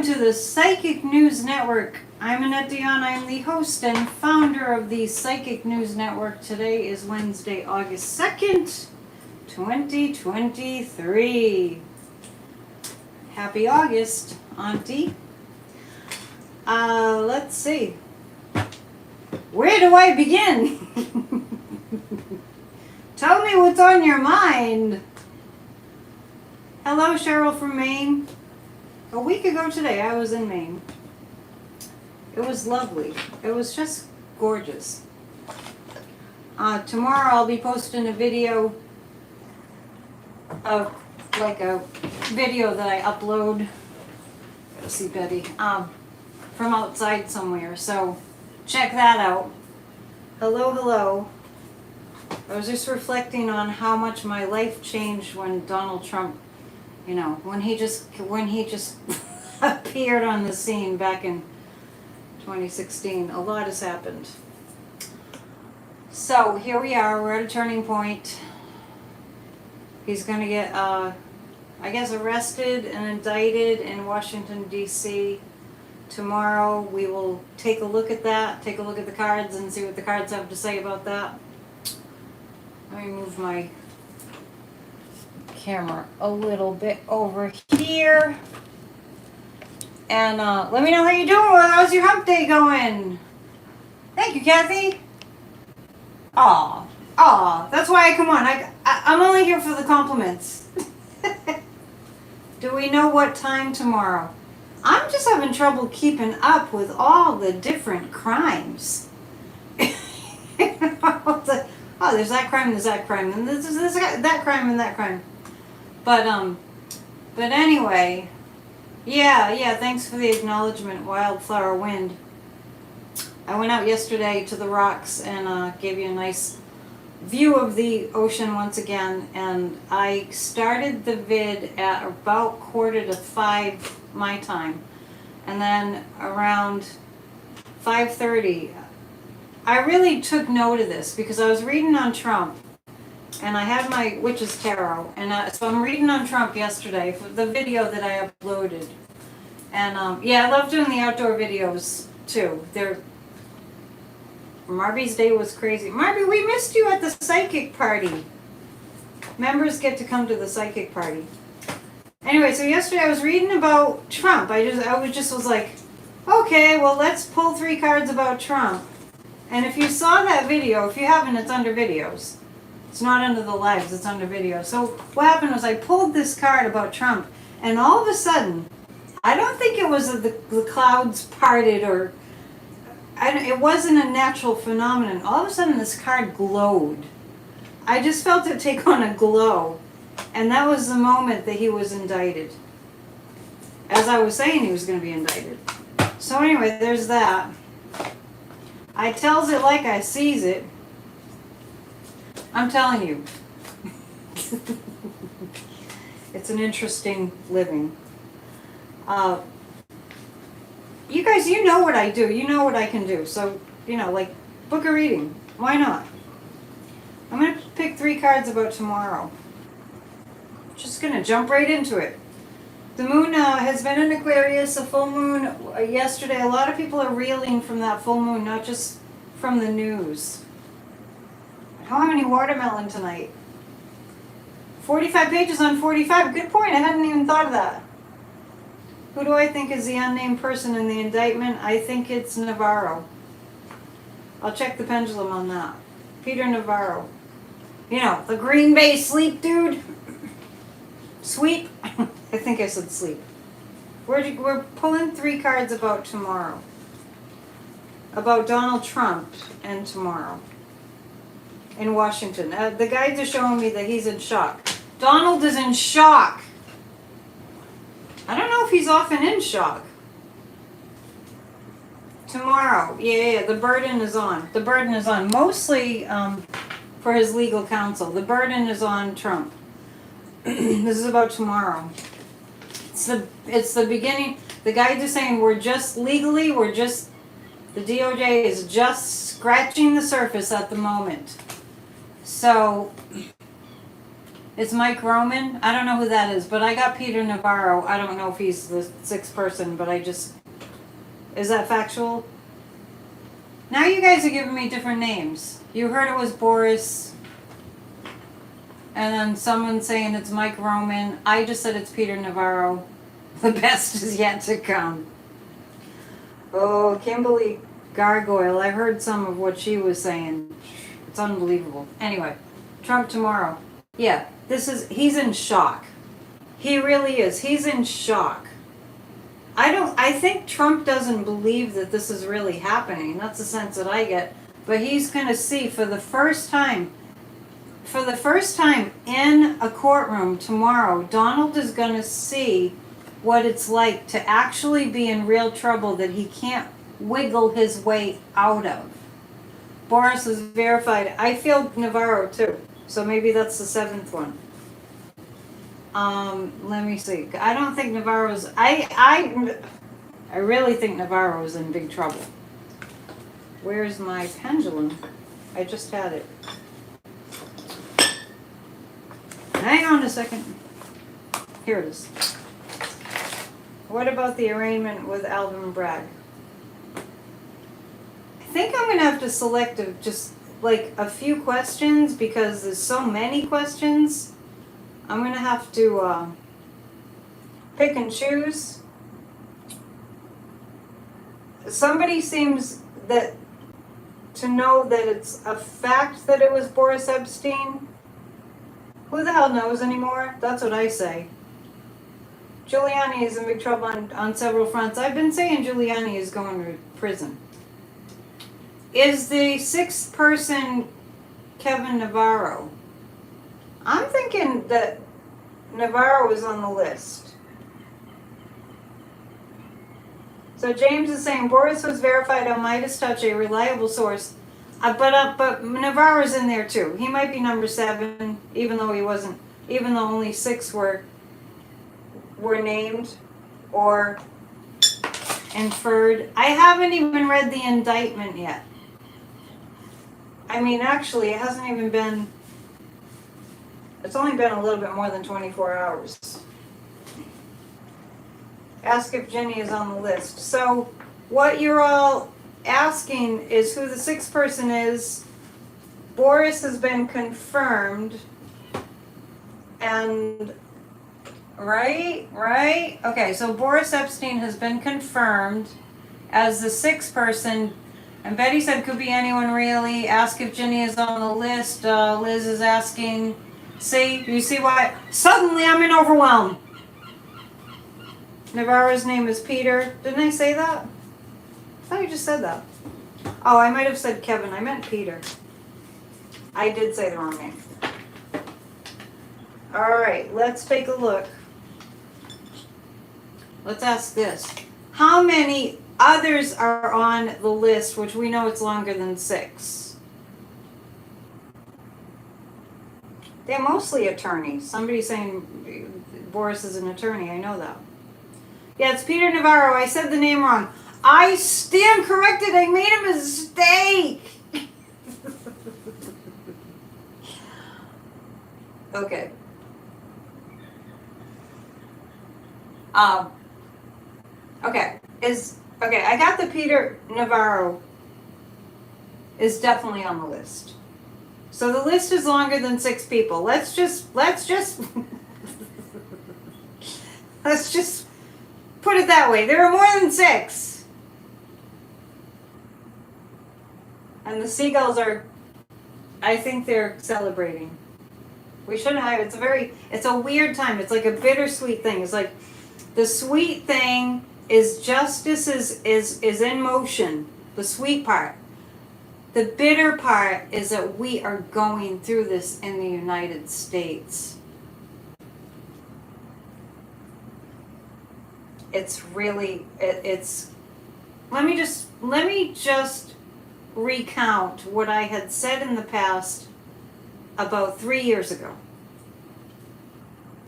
Welcome to the Psychic News Network. I'm Annette Dion. I'm the host and founder of the Psychic News Network. Today is Wednesday, August 2nd, 2023. Happy August, Auntie. Let's see. Where do I begin? Tell me what's on your mind. Hello, Cheryl from Maine. A week ago today, I was in Maine. It was lovely. It was just gorgeous. Tomorrow I'll be posting a video of, like a video that I upload. Gotta see Betty. From outside somewhere. So check that out. Hello, hello. I was just reflecting on how much my life changed when Donald Trump, you know, when he just appeared on the scene back in 2016. A lot has happened. So here we are. We're at a turning point. He's going to get, I guess, arrested and indicted in Washington, D.C. Tomorrow we will take a look at that, take a look at the cards and see what the cards have to say about that. Let me move my camera a little bit over here. And let me know how you're doing. How's your hump day going? Thank you, Kathy. Aw, that's why I come on. I'm only here for the compliments. Do we know what time tomorrow? I'm just having trouble keeping up with all the different crimes. Oh, there's that crime, and that crime, and that crime. But anyway, yeah, thanks for the acknowledgement, Wildflower Wind. I went out yesterday to the rocks and gave you a nice view of the ocean once again, and I started the vid at about 4:45 my time, and then around 5:30 I really took note of this because I was reading on Trump, and I had my Witch's Tarot, and so I'm reading on Trump yesterday for the video that I uploaded. And yeah, I love doing the outdoor videos too. Marby's day was crazy. Marby, we missed you at the psychic party. Members get to come to the psychic party. Anyway, so yesterday I was reading about Trump. I was like, okay, well, let's pull 3 cards about Trump. And if you saw that video, if you haven't, it's under videos. It's not under the lives, it's under videos. So what happened was I pulled this card about Trump, and all of a sudden, I don't think it was the clouds parted, or it wasn't a natural phenomenon. All of a sudden, this card glowed. I just felt it take on a glow. And that was the moment that he was indicted. As I was saying, he was going to be indicted. So anyway, there's that. I tells it like I sees it. I'm telling you. It's an interesting living. You guys, you know what I do. You know what I can do. So, you know, like, book a reading. Why not? I'm going to pick 3 cards about tomorrow. Just going to jump right into it. The moon has been in Aquarius, a full moon yesterday. A lot of people are reeling from that full moon, not just from the news. I don't have any watermelon tonight. 45 pages on 45. Good point. I hadn't even thought of that. Who do I think is the unnamed person in the indictment? I think it's Navarro. I'll check the pendulum on that. Peter Navarro. You know, the Green Bay sleep dude. Sweep? I think I said sleep. We're pulling 3 cards about tomorrow. About Donald Trump and tomorrow. In Washington. The guides are showing me that he's in shock. Donald is in shock. I don't know if he's often in shock. Tomorrow. Yeah, the burden is on. The burden is on. Mostly for his legal counsel. The burden is on Trump. This is about tomorrow. It's the beginning. The guides are saying the DOJ is just scratching the surface at the moment. So It's Mike Roman. I don't know who that is, but I got Peter Navarro. I don't know if he's the sixth person, but is that factual? Now you guys are giving me different names. You heard it was Boris, and then someone saying it's Mike Roman. I just said it's Peter Navarro. The best is yet to come. Oh, Kimberly Gargoyle. I heard some of what she was saying. It's unbelievable. Anyway, Trump tomorrow. Yeah, he's in shock. He really is. He's in shock. I think Trump doesn't believe that this is really happening. That's the sense that I get. But he's going to see for the first time in a courtroom tomorrow, Donald is going to see what it's like to actually be in real trouble that he can't wiggle his way out of. Boris is verified. I feel Navarro too. So maybe that's the seventh one. Let me see. I don't think Navarro's... I really think Navarro's in big trouble. Where's my pendulum? I just had it. Hang on a second. Here it is. What about the arraignment with Alvin Bragg? I think I'm going to have to select just like a few questions because there's so many questions. I'm going to have to pick and choose. Somebody seems to know that it's a fact that it was Boris Epstein. Who the hell knows anymore? That's what I say. Giuliani is in big trouble on several fronts. I've been saying Giuliani is going to prison. Is the sixth person Kevin Navarro? I'm thinking that Navarro is on the list. So James is saying Boris was verified on Midas Touch, a reliable source. But Navarro's in there too. He might be number 7, even though only 6 were named or inferred. I haven't even read the indictment yet. I mean, actually, it's only been a little bit more than 24 hours. Ask if Jenny is on the list. So what you're all asking is who the sixth person is. Boris has been confirmed. And right? Okay, so Boris Epstein has been confirmed as the sixth person. And Betty said could be anyone really. Ask if Jenny is on the list. Liz is asking. See, you see why? Suddenly I'm in overwhelm. Navarro's name is Peter. Didn't I say that? I thought you just said that. Oh, I might have said Kevin. I meant Peter. I did say the wrong name. All right, let's take a look. Let's ask this. How many others are on the list, which we know it's longer than 6? They're mostly attorneys. Somebody's saying Boris is an attorney. I know that. Yeah, it's Peter Navarro. I said the name wrong. I stand corrected. I made a mistake. Okay. Okay. I got the Peter Navarro is definitely on the list. So the list is longer than 6 people. Let's just let's just put it that way. There are more than 6. And the seagulls I think they're celebrating. We shouldn't have, it's a weird time. It's like a bittersweet thing. It's like the sweet thing is justice is in motion, the sweet part. The bitter part is that we are going through this in the United States. It's really, let me just recount what I had said in the past about 3 years ago.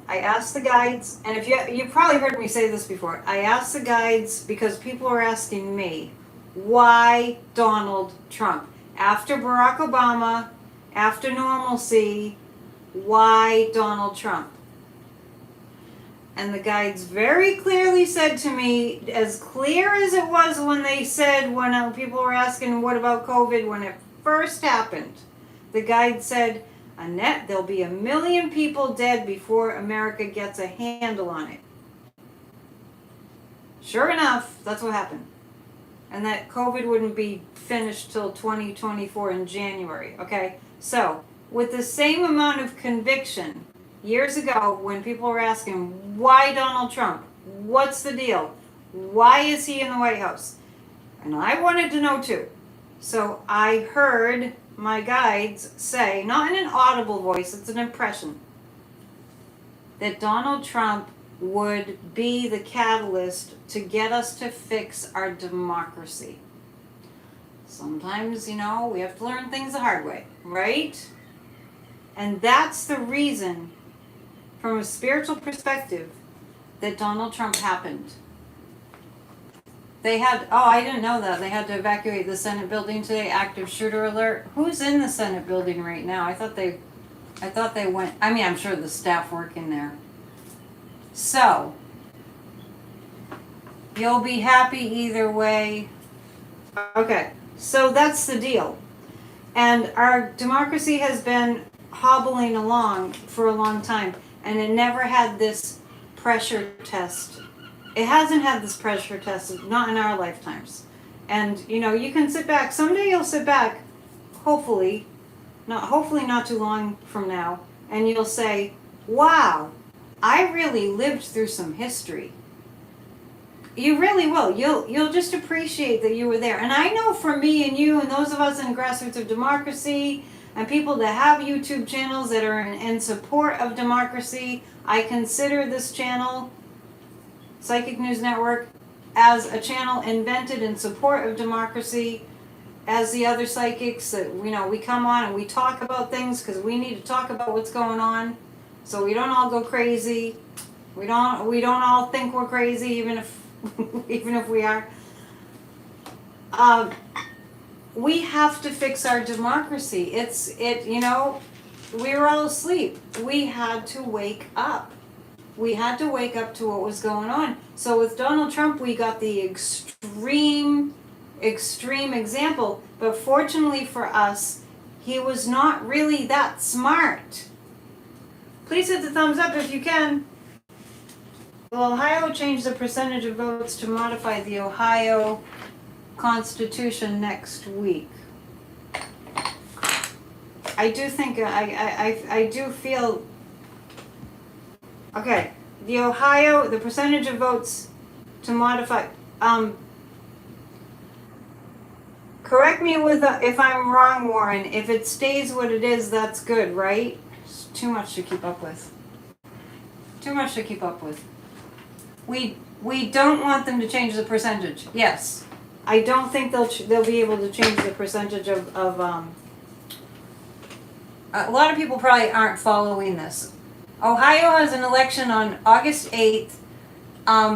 I asked the guides, and if you've probably heard me say this before, I asked the guides because people are asking me, why Donald Trump? After Barack Obama, after normalcy, why Donald Trump? And the guides very clearly said to me, as clear as it was when they said, when people were asking, what about COVID, when it first happened, the guide said, Annette, there'll be 1 million people dead before America gets a handle on it. Sure enough, that's what happened. And that COVID wouldn't be finished till 2024 in January, okay? So, with the same amount of conviction, years ago, when people were asking, why Donald Trump? What's the deal? Why is he in the White House? And I wanted to know too. So I heard my guides say, not in an audible voice, it's an impression, that Donald Trump would be the catalyst to get us to fix our democracy. Sometimes, we have to learn things the hard way, right? And that's the reason, from a spiritual perspective, that Donald Trump happened. They had, I didn't know that. They had to evacuate the Senate building today, active shooter alert. Who's in the Senate building right now? I thought they went, I'm sure the staff work in there. So, you'll be happy either way. Okay, so that's the deal. And our democracy has been hobbling along for a long time, and it never had this pressure test. It hasn't had this pressure test, not in our lifetimes. And, you can sit back. Someday you'll sit back, hopefully not too long from now, and you'll say, wow, I really lived through some history. You really will. You'll just appreciate that you were there. And I know for me and you and those of us in Grassroots of Democracy and people that have YouTube channels that are in support of democracy, I consider this channel, Psychic News Network, as a channel invented in support of democracy, as the other psychics that we come on and we talk about things because we need to talk about what's going on, so we don't all go crazy. We don't all think we're crazy, even if we are. We have to fix our democracy. We were all asleep. We had to wake up. We had to wake up to what was going on. So with Donald Trump, we got the extreme example. But fortunately for us, he was not really that smart. Please hit the thumbs up if you can. Will Ohio change the percentage of votes to modify the Ohio Constitution next week? I do think, I do feel, okay, the percentage of votes to modify, correct me if I'm wrong, Warren. If it stays what it is, that's good, right? It's too much to keep up with. We don't want them to change the percentage. Yes, I don't think they'll be able to change the percentage of a lot of people probably aren't following this. Ohio has an election on August 8th.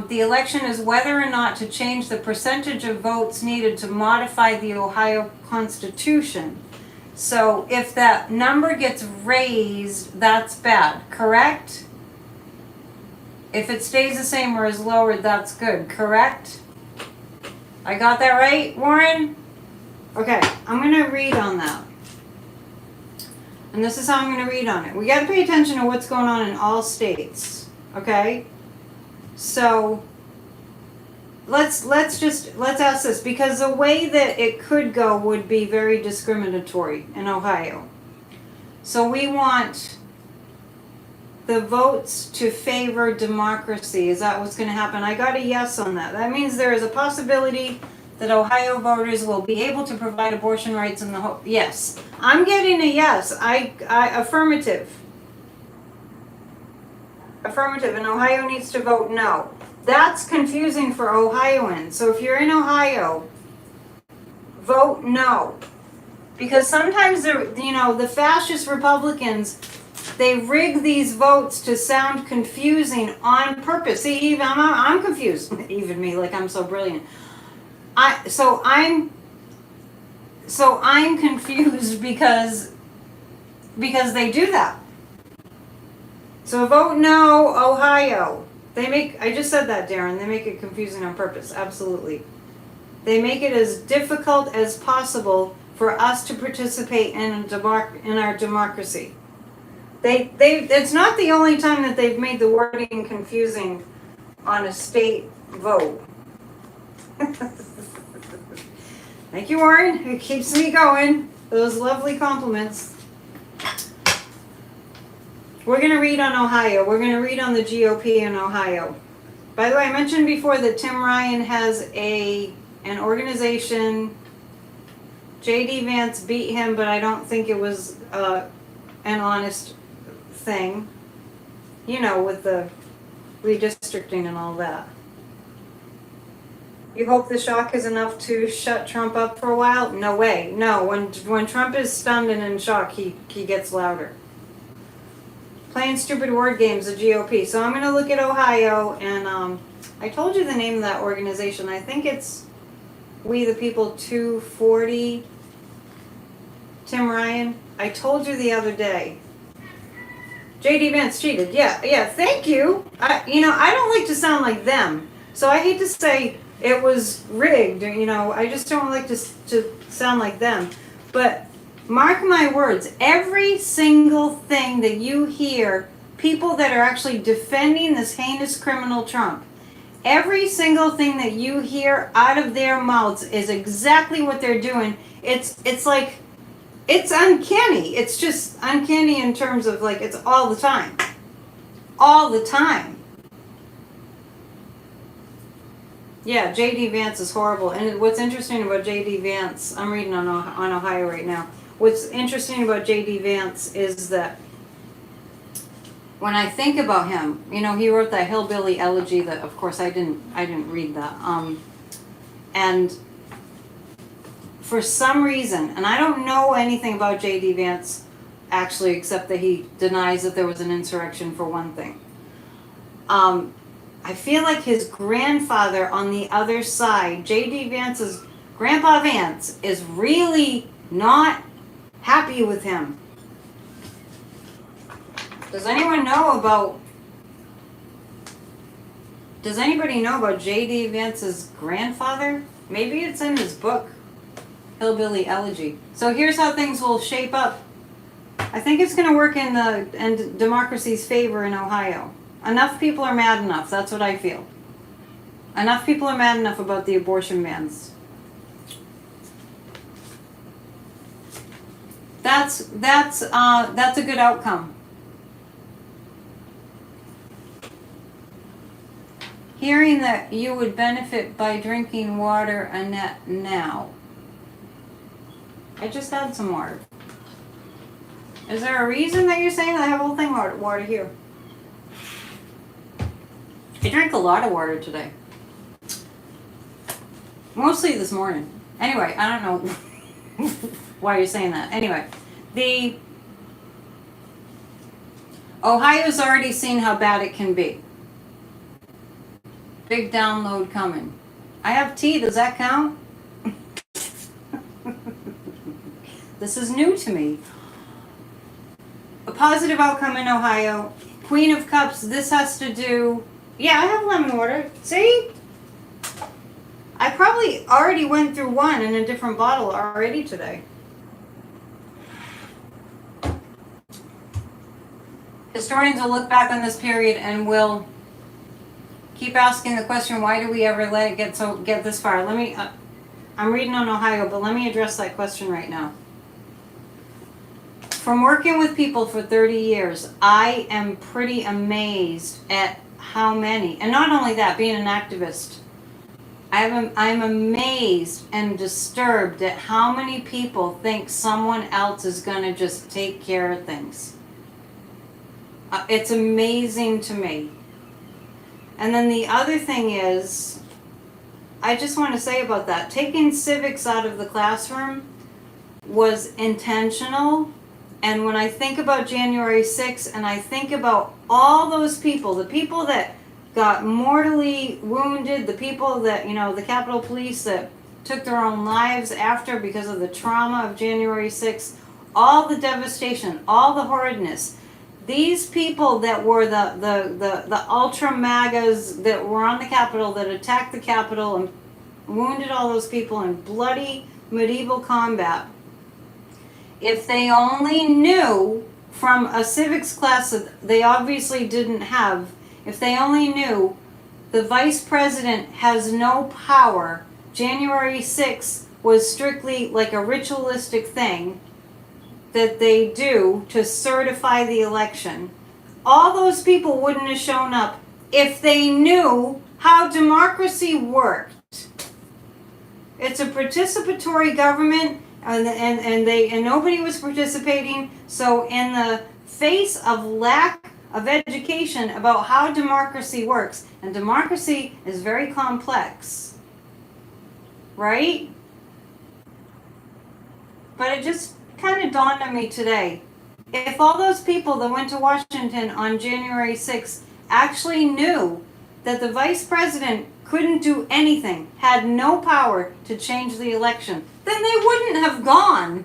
The election is whether or not to change the percentage of votes needed to modify the Ohio Constitution. So if that number gets raised, that's bad, correct? If it stays the same or is lowered, that's good, correct? I got that right, Warren? Okay, I'm going to read on that. And this is how I'm going to read on it. We got to pay attention to what's going on in all states, okay? So let's ask this, because the way that it could go would be very discriminatory in Ohio. So we want the votes to favor democracy. Is that what's going to happen? I got a yes on that. That means there is a possibility that Ohio voters will be able to provide abortion rights in the yes. I'm getting a yes. I affirmative. Affirmative, and Ohio needs to vote no. That's confusing for Ohioans. So if you're in Ohio, vote no. Because sometimes the fascist Republicans, they rig these votes to sound confusing on purpose. See, even I'm confused. Even me, like I'm so brilliant. So I'm confused because they do that. So vote no, Ohio. I just said that, Darren, they make it confusing on purpose, absolutely. They make it as difficult as possible for us to participate in our democracy. It's not the only time that they've made the wording confusing on a state vote. Thank you, Warren. It keeps me going. Those lovely compliments. We're going to read on Ohio. We're going to read on the GOP in Ohio. By the way, I mentioned before that Tim Ryan has an organization. J.D. Vance beat him, but I don't think it was an honest thing. You know, with the redistricting and all that. You hope the shock is enough to shut Trump up for a while? No way. No, when Trump is stunned and in shock, he gets louder. Playing stupid word games, the GOP. So I'm going to look at Ohio, and I told you the name of that organization. I think it's We the People 240. Tim Ryan. I told you the other day. J.D. Vance cheated. Yeah, thank you. I don't like to sound like them. So I hate to say it was rigged. I just don't like to sound like them. But mark my words, every single thing that you hear, people that are actually defending this heinous criminal Trump, every single thing that you hear out of their mouths is exactly what they're doing. It's like, it's uncanny. It's just uncanny in terms of like, it's all the time. All the time. Yeah, J.D. Vance is horrible. And what's interesting about J.D. Vance, I'm reading on Ohio right now. What's interesting about J.D. Vance is that when I think about him, he wrote that hillbilly elegy that, of course, I didn't read that. And for some reason, and I don't know anything about J.D. Vance actually, except that he denies that there was an insurrection for one thing. I feel like his grandfather on the other side, J.D. Vance's Grandpa Vance, is really not happy with him. Does anybody know about J.D. Vance's grandfather? Maybe it's in his book, Hillbilly Elegy. So here's how things will shape up. I think it's going to work in democracy's favor in Ohio. Enough people are mad enough. That's what I feel. Enough people are mad enough about the abortion bans. That's a good outcome. Hearing that you would benefit by drinking water, Annette, now. I just had some water. Is there a reason that you're saying that? I have a whole thing of water here. I drank a lot of water today. Mostly this morning. Anyway, I don't know why you're saying that. Anyway, Ohio's already seen how bad it can be. Big download coming. I have tea. Does that count? This is new to me. A positive outcome in Ohio. Queen of Cups. This has to do... Yeah, I have lemon water. See? I probably already went through one in a different bottle already today. Historians will look back on this period and will keep asking the question, why do we ever let it get this far? I'm reading on Ohio, but let me address that question right now. From working with people for 30 years, I am pretty amazed at how many, and not only that, being an activist, I'm amazed and disturbed at how many people think someone else is going to just take care of things. It's amazing to me. And then the other thing is, I just want to say about that, taking civics out of the classroom was intentional. And when I think about January 6th and I think about all those people, the people that got mortally wounded, the people that, the Capitol Police that took their own lives after because of the trauma of January 6th, all the devastation, all the horridness, these people that were the ultra magas that were on the Capitol, that attacked the Capitol and wounded all those people in bloody medieval combat, if they only knew from a civics class that they obviously didn't have, if they only knew the vice president has no power, January 6th was strictly like a ritualistic thing that they do to certify the election, all those people wouldn't have shown up if they knew how democracy worked. It's a participatory government, and nobody was participating. So in the face of lack of education about how democracy works, and democracy is very complex, right? But it just kind of dawned on me today. If all those people that went to Washington on January 6th actually knew that the vice president couldn't do anything, had no power to change the election, then they wouldn't have gone.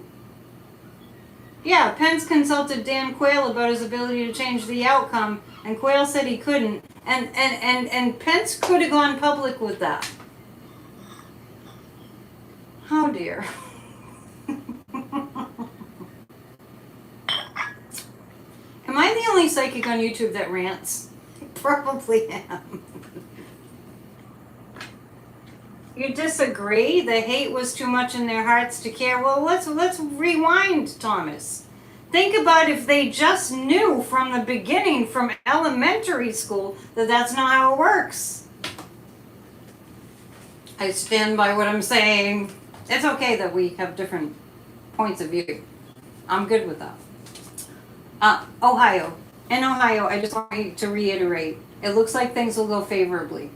Yeah, Pence consulted Dan Quayle about his ability to change the outcome, and Quayle said he couldn't, and Pence could have gone public with that. Oh dear. Am I the only psychic on YouTube that rants? Probably am. You disagree? The hate was too much in their hearts to care. Well, let's rewind, Thomas. Think about if they just knew from the beginning, from elementary school, that that's not how it works. I stand by what I'm saying. It's okay that we have different points of view. I'm good with that. Ohio. In Ohio, I just want you to reiterate, it looks like things will go favorably.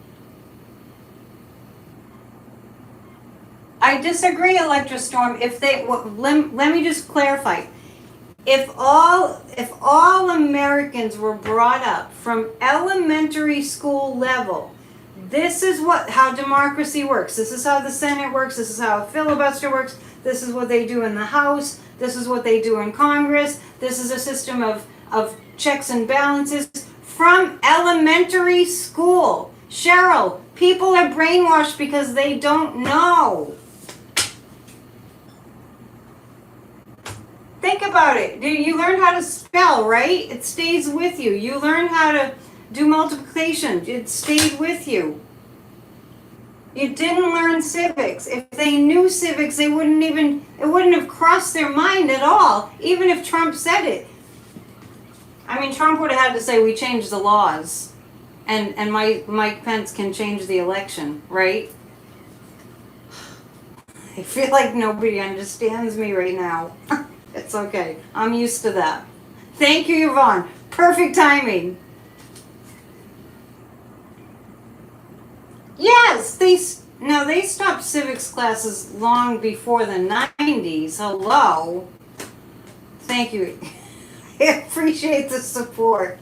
I disagree, Electrostorm. If they, let me just clarify. If all Americans were brought up from elementary school level, this is how democracy works. This is how the Senate works. This is how a filibuster works. This is what they do in the House. This is what they do in Congress. This is a system of checks and balances from elementary school. Cheryl, people are brainwashed because they don't know. Think about it. You learn how to spell, right? It stays with you. You learn how to do multiplication. It stayed with you. You didn't learn civics. If they knew civics, it wouldn't have crossed their mind at all, even if Trump said it. I mean, Trump would have had to say, we changed the laws, and Mike Pence can change the election, right? I feel like nobody understands me right now. It's okay. I'm used to that. Thank you, Yvonne. Perfect timing. Yes, they stopped civics classes long before the 90s. Hello. Thank you. I appreciate the support.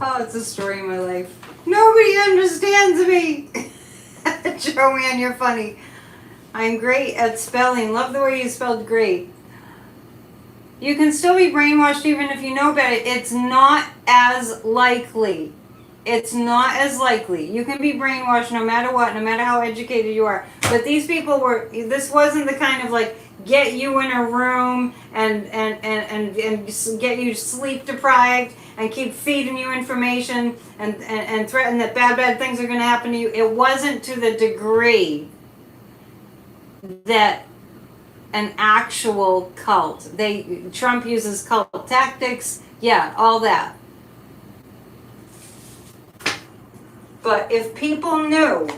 Oh, it's the story of my life. Nobody understands me. Joanne, you're funny. I'm great at spelling. Love the way you spelled great. You can still be brainwashed even if you know better. It's not as likely. It's not as likely. You can be brainwashed no matter what, no matter how educated you are. But these people this wasn't the kind of like get you in a room and get you sleep deprived and keep feeding you information and threaten that bad things are going to happen to you. It wasn't to the degree that an actual cult. Trump uses cult tactics. Yeah, all that. But if people knew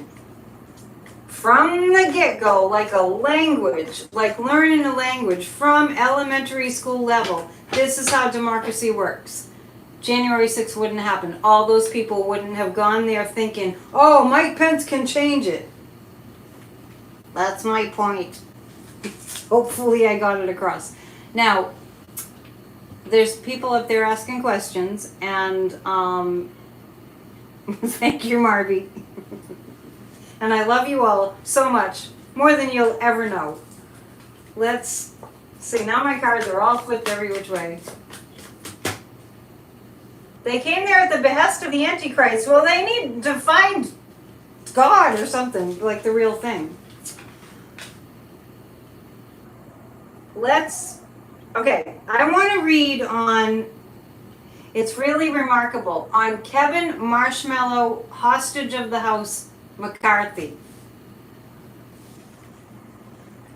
from the get-go, like a language, like learning a language from elementary school level, this is how democracy works. January 6th wouldn't happen. All those people wouldn't have gone there thinking, oh, Mike Pence can change it. That's my point. Hopefully I got it across. Now, there's people up there asking questions, and thank you, Marby. And I love you all so much, more than you'll ever know. Let's See, now my cards are all flipped every which way. They came there at the behest of the Antichrist. Well, they need to find God or something, like the real thing. Okay, I want to read on, it's really remarkable, on Kevin Marshmallow, hostage of the House, McCarthy.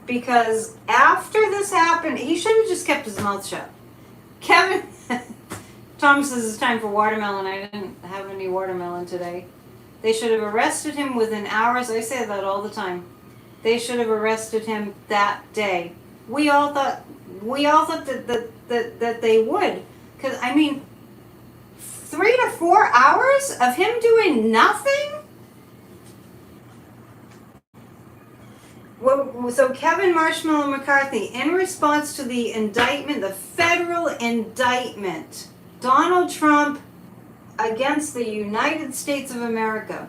Because after this happened, he should have just kept his mouth shut. Kevin, Tom says it's time for watermelon. I didn't have any watermelon today. They should have arrested him within hours. I say that all the time. They should have arrested him that day. We all thought that they would. Because, I mean, 3 to 4 hours of him doing nothing? Well, so Kevin Marshmallow McCarthy, in response to the indictment, the federal indictment, Donald Trump against the United States of America,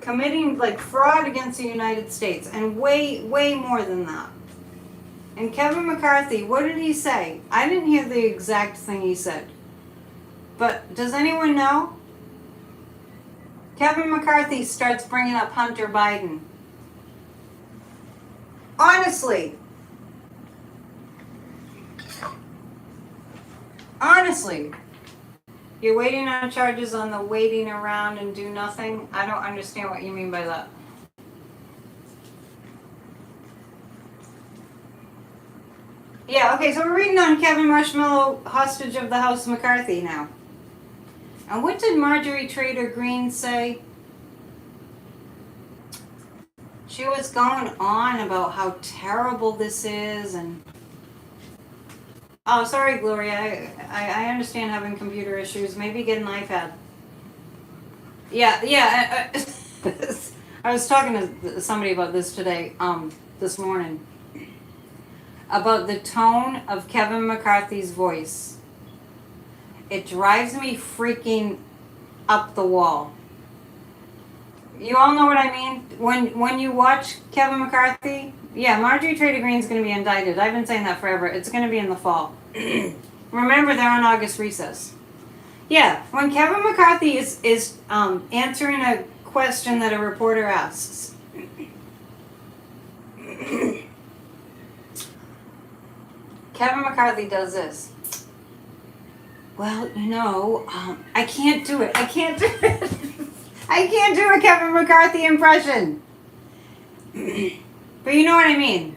committing like fraud against the United States, and way more than that. And Kevin McCarthy, what did he say? I didn't hear the exact thing he said, but does anyone know? Kevin McCarthy starts bringing up Hunter Biden. Honestly, you're waiting on charges on the waiting around and do nothing? I don't understand what you mean by that. Yeah, okay, so we're reading on Kevin Marshmallow, hostage of the House, McCarthy now. And what did Marjorie Taylor Greene say? She was going on about how terrible this is, and oh, sorry, Gloria. I understand having computer issues. Maybe get an iPad. Yeah. I was talking to somebody about this today, this morning, about the tone of Kevin McCarthy's voice. It drives me freaking up the wall. You all know what I mean? When you watch Kevin McCarthy, yeah, Marjorie Taylor Greene's going to be indicted. I've been saying that forever. It's going to be in the fall. Remember, they're on August recess. Yeah, when Kevin McCarthy is answering a question that a reporter asks, Kevin McCarthy does this. Well, I can't do it. I can't do a Kevin McCarthy impression. But you know what I mean.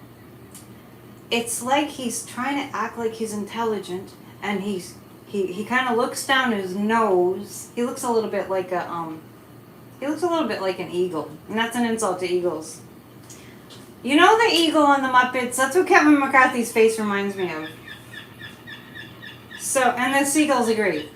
It's like he's trying to act like he's intelligent, and he kind of looks down his nose. He looks a little bit like an eagle, and that's an insult to eagles. You know the eagle on the Muppets? That's what Kevin McCarthy's face reminds me of. So, and the seagulls agree.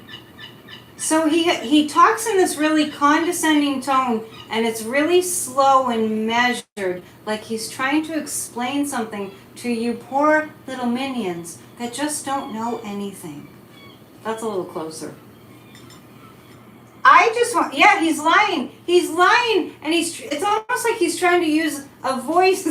So he talks in this really condescending tone, and it's really slow and measured, like he's trying to explain something to you poor little minions that just don't know anything. That's a little closer. He's lying. He's lying, and it's almost like he's trying to use a voice.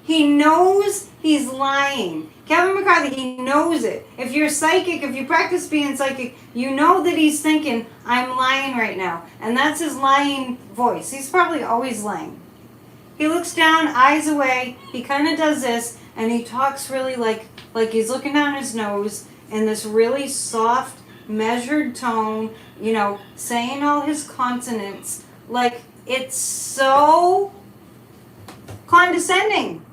He knows he's lying. Kevin McCarthy, he knows it. If you're psychic, if you practice being psychic, you know that he's thinking, I'm lying right now. And that's his lying voice. He's probably always lying. He looks down, eyes away, he kind of does this, and he talks really like he's looking down his nose in this really soft, measured tone, saying all his consonants. Like, it's so condescending.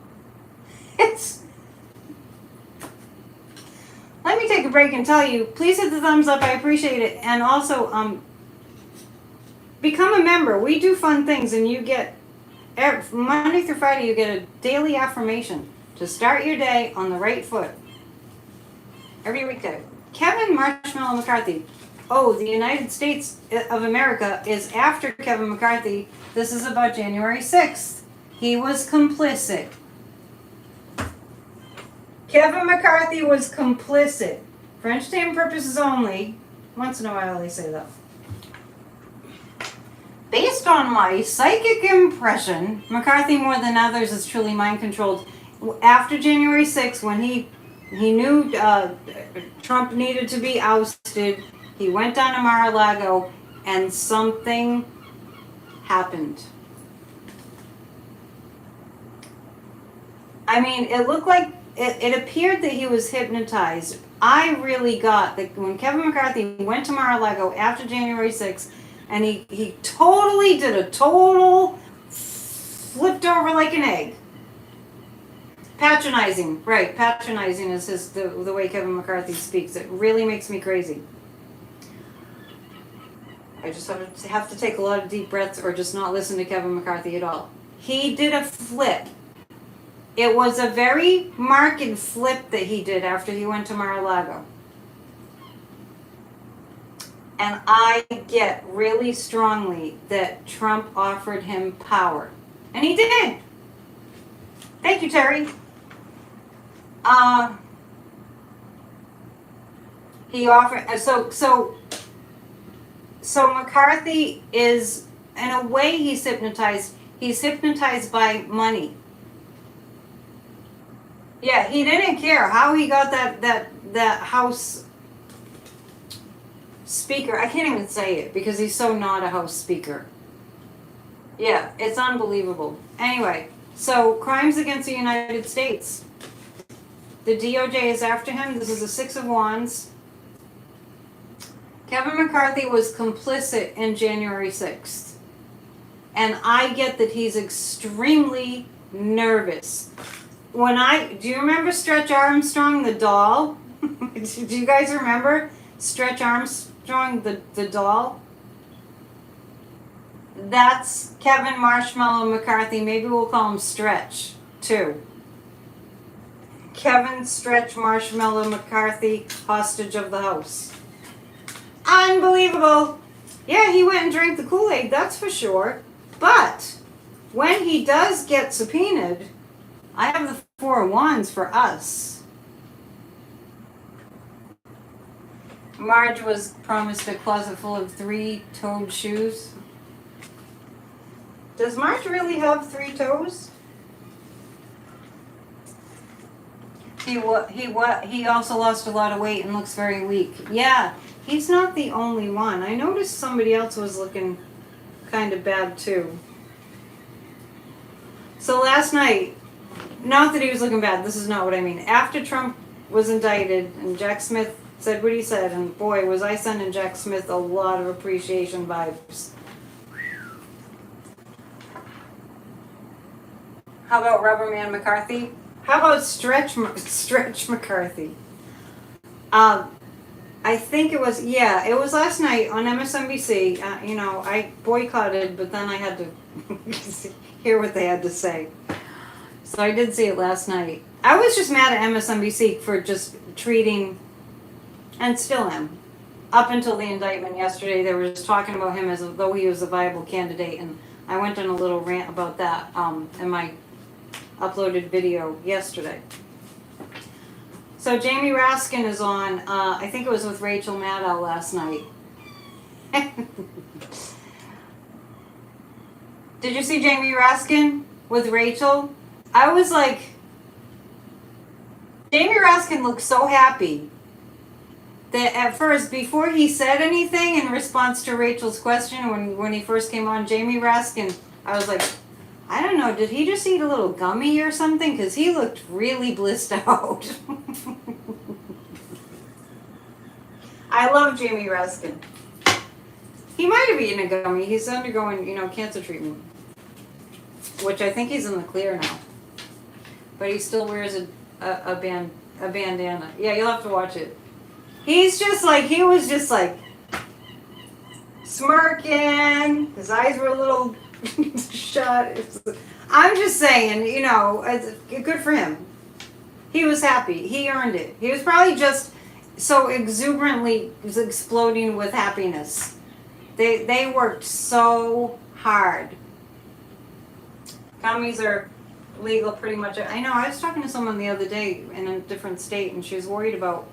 Let me take a break and tell you, please hit the thumbs up, I appreciate it. And also, become a member. We do fun things, and you get, Monday through Friday, you get a daily affirmation to start your day on the right foot. Every weekday. Kevin Marshmallow McCarthy. Oh, the United States of America is after Kevin McCarthy. This is about January 6th. He was complicit. Kevin McCarthy was complicit. For entertainment purposes only. Once in a while they say that. Based on my psychic impression, McCarthy more than others is truly mind-controlled After January 6th, when he knew Trump needed to be ousted, he went down to Mar-a-Lago, and something happened. I mean, it looked like, it appeared that he was hypnotized. I really got that when Kevin McCarthy went to Mar-a-Lago after January 6th, and he totally did a total flipped over like an egg. Patronizing, right, patronizing is the way Kevin McCarthy speaks. It really makes me crazy. I just have to take a lot of deep breaths or just not listen to Kevin McCarthy at all. He did a flip. It was a very marked flip that he did after he went to Mar-a-Lago. And I get really strongly that Trump offered him power. And he did. Thank you, Terry. He offered, so McCarthy is, in a way, he's hypnotized by money. Yeah, he didn't care how he got that House Speaker. I can't even say it because he's so not a House Speaker. Yeah, it's unbelievable. Anyway, so crimes against the United States. The DOJ is after him. This is a Six of Wands. Kevin McCarthy was complicit in January 6th. And I get that he's extremely nervous. Do you remember Stretch Armstrong, the doll? Do you guys remember Stretch Armstrong, the doll? That's Kevin Marshmallow McCarthy. Maybe we'll call him Stretch, too. Kevin Stretch Marshmallow McCarthy, hostage of the House. Unbelievable. Yeah, he went and drank the Kool-Aid, that's for sure. But when he does get subpoenaed, I have the Four of Wands for us. Marge was promised a closet full of 3-toed shoes. Does Marge really have 3 toes? He also lost a lot of weight and looks very weak. Yeah, he's not the only one. I noticed somebody else was looking kind of bad too. So last night, not that he was looking bad, this is not what I mean. After Trump was indicted and Jack Smith said what he said, and boy, was I sending Jack Smith a lot of appreciation vibes. How about Rubberman McCarthy? How about Stretch McCarthy? I think it was last night on MSNBC. I boycotted, but then I had to hear what they had to say. So I did see it last night. I was just mad at MSNBC for just treating, and still am, up until the indictment yesterday, they were just talking about him as though he was a viable candidate, and I went on a little rant about that in my uploaded video yesterday. So Jamie Raskin is on, I think it was with Rachel Maddow last night. Did you see Jamie Raskin with Rachel? I was like, Jamie Raskin looked so happy that at first, before he said anything in response to Rachel's question when he first came on, Jamie Raskin, I was like, I don't know, did he just eat a little gummy or something? Because he looked really blissed out. I love Jamie Raskin. He might have eaten a gummy. He's undergoing, cancer treatment. Which I think he's in the clear now. But he still wears a bandana. Yeah, you'll have to watch it. He was just like smirking. His eyes were a little shut. I'm just saying, good for him. He was happy. He earned it. He was probably just so exuberantly exploding with happiness. They worked so hard. Gummies are legal pretty much. I know, I was talking to someone the other day in a different state, and she was worried about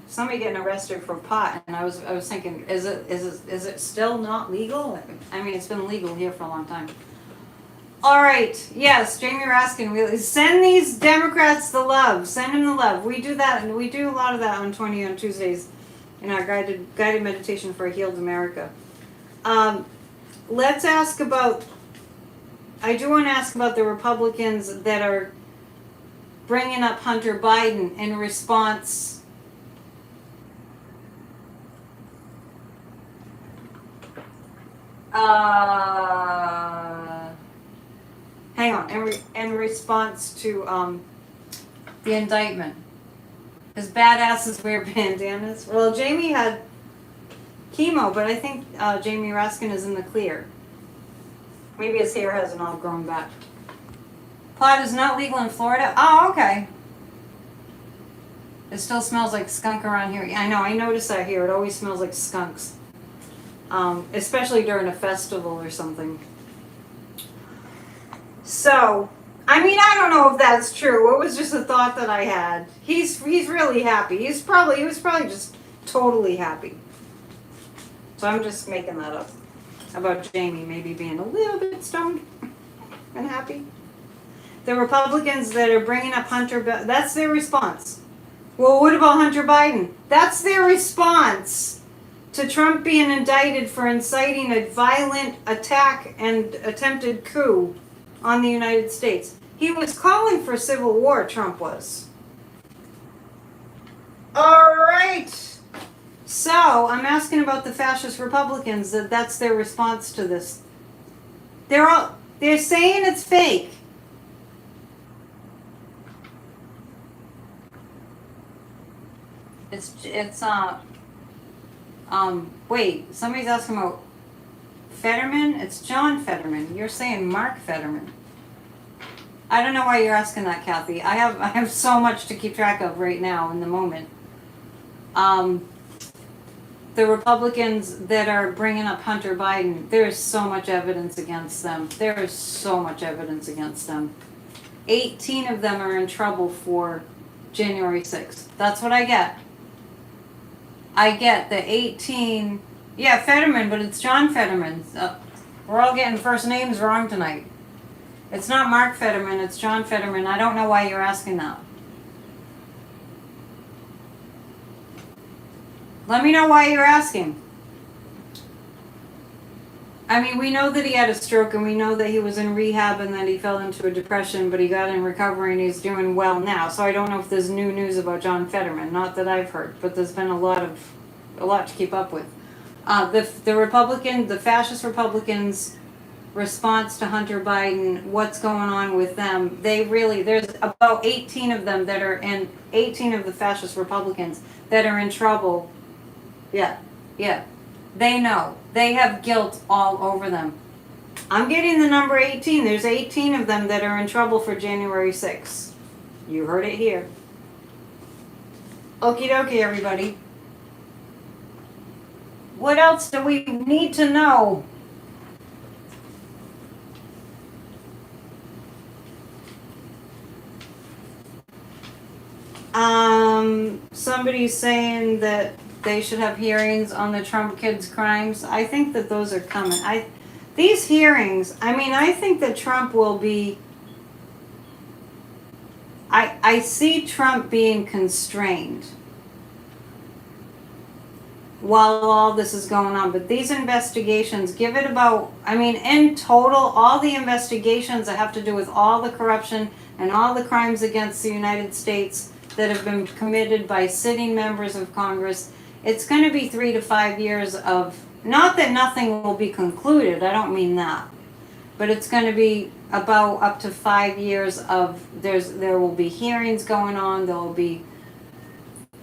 somebody getting arrested for pot, and I was thinking, is it still not legal? I mean, it's been legal here for a long time. All right. Yes, Jamie Raskin. Send these Democrats the love. Send them the love. We do that, and we do a lot of that on 20 on Tuesdays in our guided meditation for a healed America. Let's ask about. I do want to ask about the Republicans that are bringing up Hunter Biden in response. Hang on. In response to the indictment, his badasses wear bandanas. Well, Jamie had chemo, but I think Jamie Raskin is in the clear. Maybe his hair hasn't all grown back. Pot is not legal in Florida. Oh, okay. It still smells like skunk around here. I know. I noticed that here. It always smells like skunks. Especially during a festival or something. So, I mean, I don't know if that's true. It was just a thought that I had. He's really happy. He was probably just totally happy. So I'm just making that up about Jamie maybe being a little bit stoned and happy. The Republicans that are bringing up Hunter, that's their response. Well, what about Hunter Biden? That's their response to Trump being indicted for inciting a violent attack and attempted coup on the United States. He was calling for civil war, Trump was. All right. So, I'm asking about the fascist Republicans, that's their response to this. They're saying it's fake. Wait, somebody's asking about Fetterman? It's John Fetterman. You're saying Mark Fetterman. I don't know why you're asking that, Kathy. I have so much to keep track of right now in the moment. The Republicans that are bringing up Hunter Biden, there is so much evidence against them. There is so much evidence against them. 18 of them are in trouble for January 6th. That's what I get. I get the 18, yeah, Fetterman, but it's John Fetterman. We're all getting first names wrong tonight. It's not Mark Fetterman, it's John Fetterman. I don't know why you're asking that. Let me know why you're asking. I mean, we know that he had a stroke and we know that he was in rehab and that he fell into a depression, but he got in recovery and he's doing well now. So I don't know if there's new news about John Fetterman. Not that I've heard, but there's been a lot to keep up with. The fascist Republicans' response to Hunter Biden, what's going on with them? There's about 18 of them 18 of the fascist Republicans that are in trouble. Yeah. They know. They have guilt all over them. I'm getting the number 18. There's 18 of them that are in trouble for January 6th. You heard it here. Okie dokie, everybody. What else do we need to know? Somebody's saying that they should have hearings on the Trump kids' crimes. I think that those are coming. These hearings, I think that Trump will be... I see Trump being constrained while all this is going on. But these investigations, give it about... in total, all the investigations that have to do with all the corruption and all the crimes against the United States that have been committed by sitting members of Congress, it's going to be 3 to 5 years of, not that nothing will be concluded, I don't mean that, but it's going to be about up to 5 years of, there will be hearings going on, there will be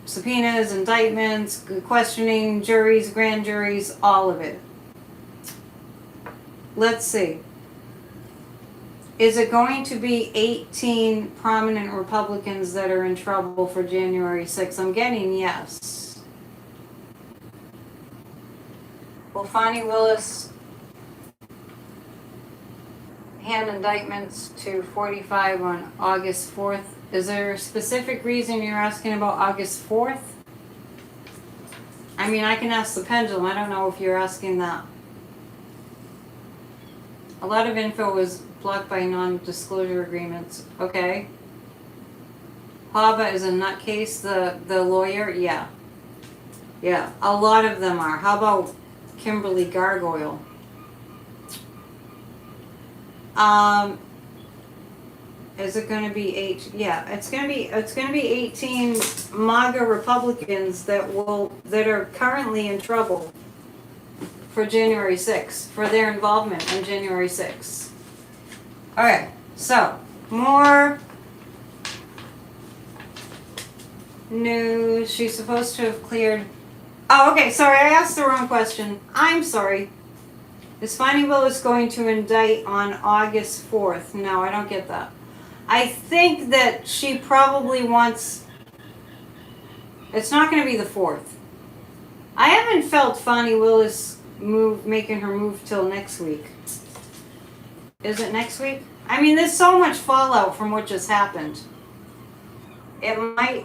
subpoenas, indictments, questioning, juries, grand juries, all of it. Let's see. Is it going to be 18 prominent Republicans that are in trouble for January 6th? I'm getting yes. Will Fanni Willis hand indictments to 45 on August 4th? Is there a specific reason you're asking about August 4th? I can ask the pendulum. I don't know if you're asking that. A lot of info was blocked by non-disclosure agreements. Okay. Hava is a nutcase, the lawyer? Yeah. Yeah, a lot of them are. How about Kimberly Gargoyle? Is it going to be 8? Yeah, it's going to be 18 MAGA Republicans that are currently in trouble for January 6th, for their involvement in January 6th. Okay, so more news. She's supposed to have cleared. Oh, okay, sorry, I asked the wrong question. I'm sorry. Is Fanni Willis going to indict on August 4th? No, I don't get that. I think that she probably wants. It's not going to be the 4th. I haven't felt Fanni Willis making her move till next week. Is it next week? I mean, there's so much fallout from what just happened. It might.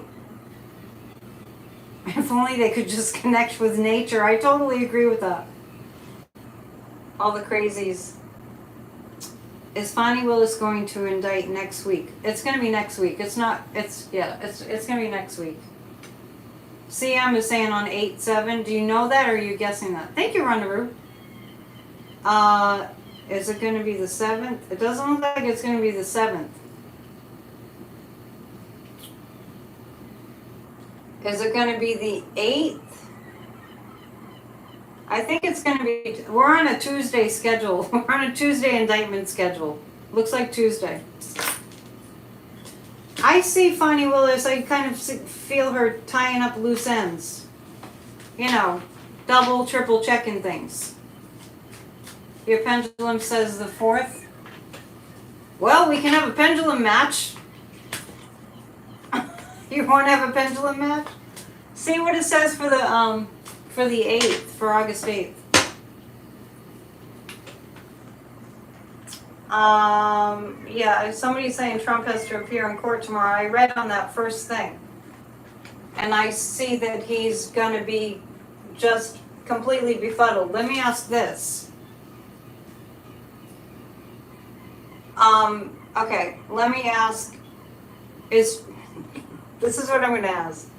If only they could just connect with nature. I totally agree with that. All the crazies. Is Fanni Willis going to indict next week? It's going to be next week. It's not. It's going to be next week. CM is saying on 8/7. Do you know that or are you guessing that? Thank you, Rondaroo. Is it going to be the 7th? It doesn't look like it's going to be the 7th. Is it going to be the 8th? I think it's going to be. We're on a Tuesday schedule. We're on a Tuesday indictment schedule. Looks like Tuesday. I see Fanni Willis. I kind of feel her tying up loose ends. You know, double, triple checking things. Your pendulum says the 4th. Well, we can have a pendulum match. You want to have a pendulum match? See what it says for the 8th, for August 8th. Yeah, somebody's saying Trump has to appear in court tomorrow. I read on that first thing. And I see that he's going to be just completely befuddled. Let me ask this. Okay, let me ask, this is what I'm going to ask.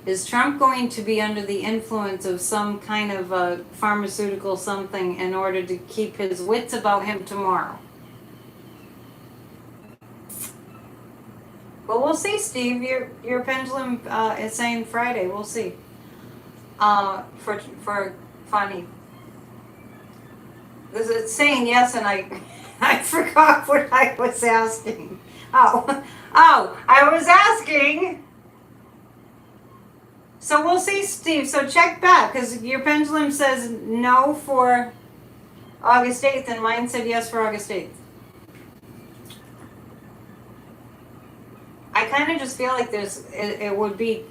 Is Trump going to be under the influence of some kind of a pharmaceutical something in order to keep his wits about him tomorrow? Well, we'll see, Steve. Your pendulum is saying Friday. We'll see. For Fanni. It's saying yes, and I forgot what I was asking. Oh, I was asking. So we'll see, Steve. So check back, because your pendulum says no for August 8th, and mine said yes for August 8th. I kind of just feel like it would be,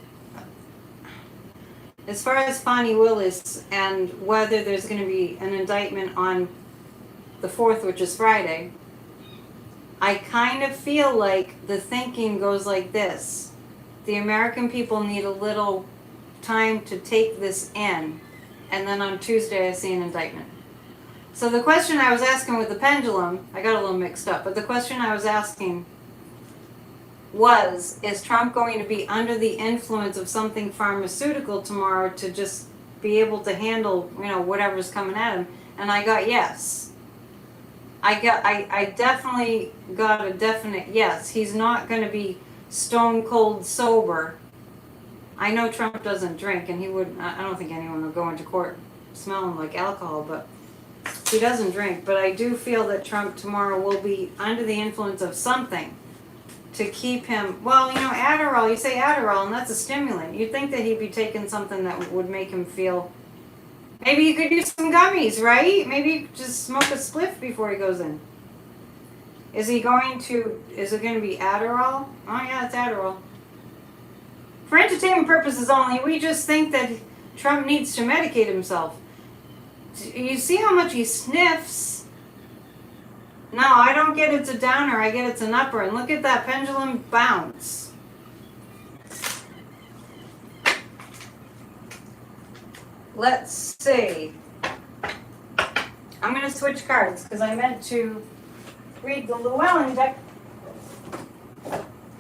as far as Fanni Willis and whether there's going to be an indictment on the 4th, which is Friday, I kind of feel like the thinking goes like this. The American people need a little time to take this in, and then on Tuesday I see an indictment. So the question I was asking with the pendulum, I got a little mixed up, but the question I was asking was, is Trump going to be under the influence of something pharmaceutical tomorrow to just be able to handle, whatever's coming at him? And I got yes. I definitely got a definite yes. He's not going to be stone cold sober. I know Trump doesn't drink, and he wouldn't. I don't think anyone would go into court smelling like alcohol, but he doesn't drink. But I do feel that Trump tomorrow will be under the influence of something to keep him. Well, Adderall. You say Adderall, and that's a stimulant. You'd think that he'd be taking something that would make him feel. Maybe you could use some gummies, right? Maybe just smoke a spliff before he goes in. Is it going to be Adderall? Oh yeah, it's Adderall. For entertainment purposes only, we just think that Trump needs to medicate himself. You see how much he sniffs? No, I don't get it's a downer, I get it's an upper. And look at that pendulum bounce. Let's see. I'm going to switch cards because I meant to read the Llewellyn deck.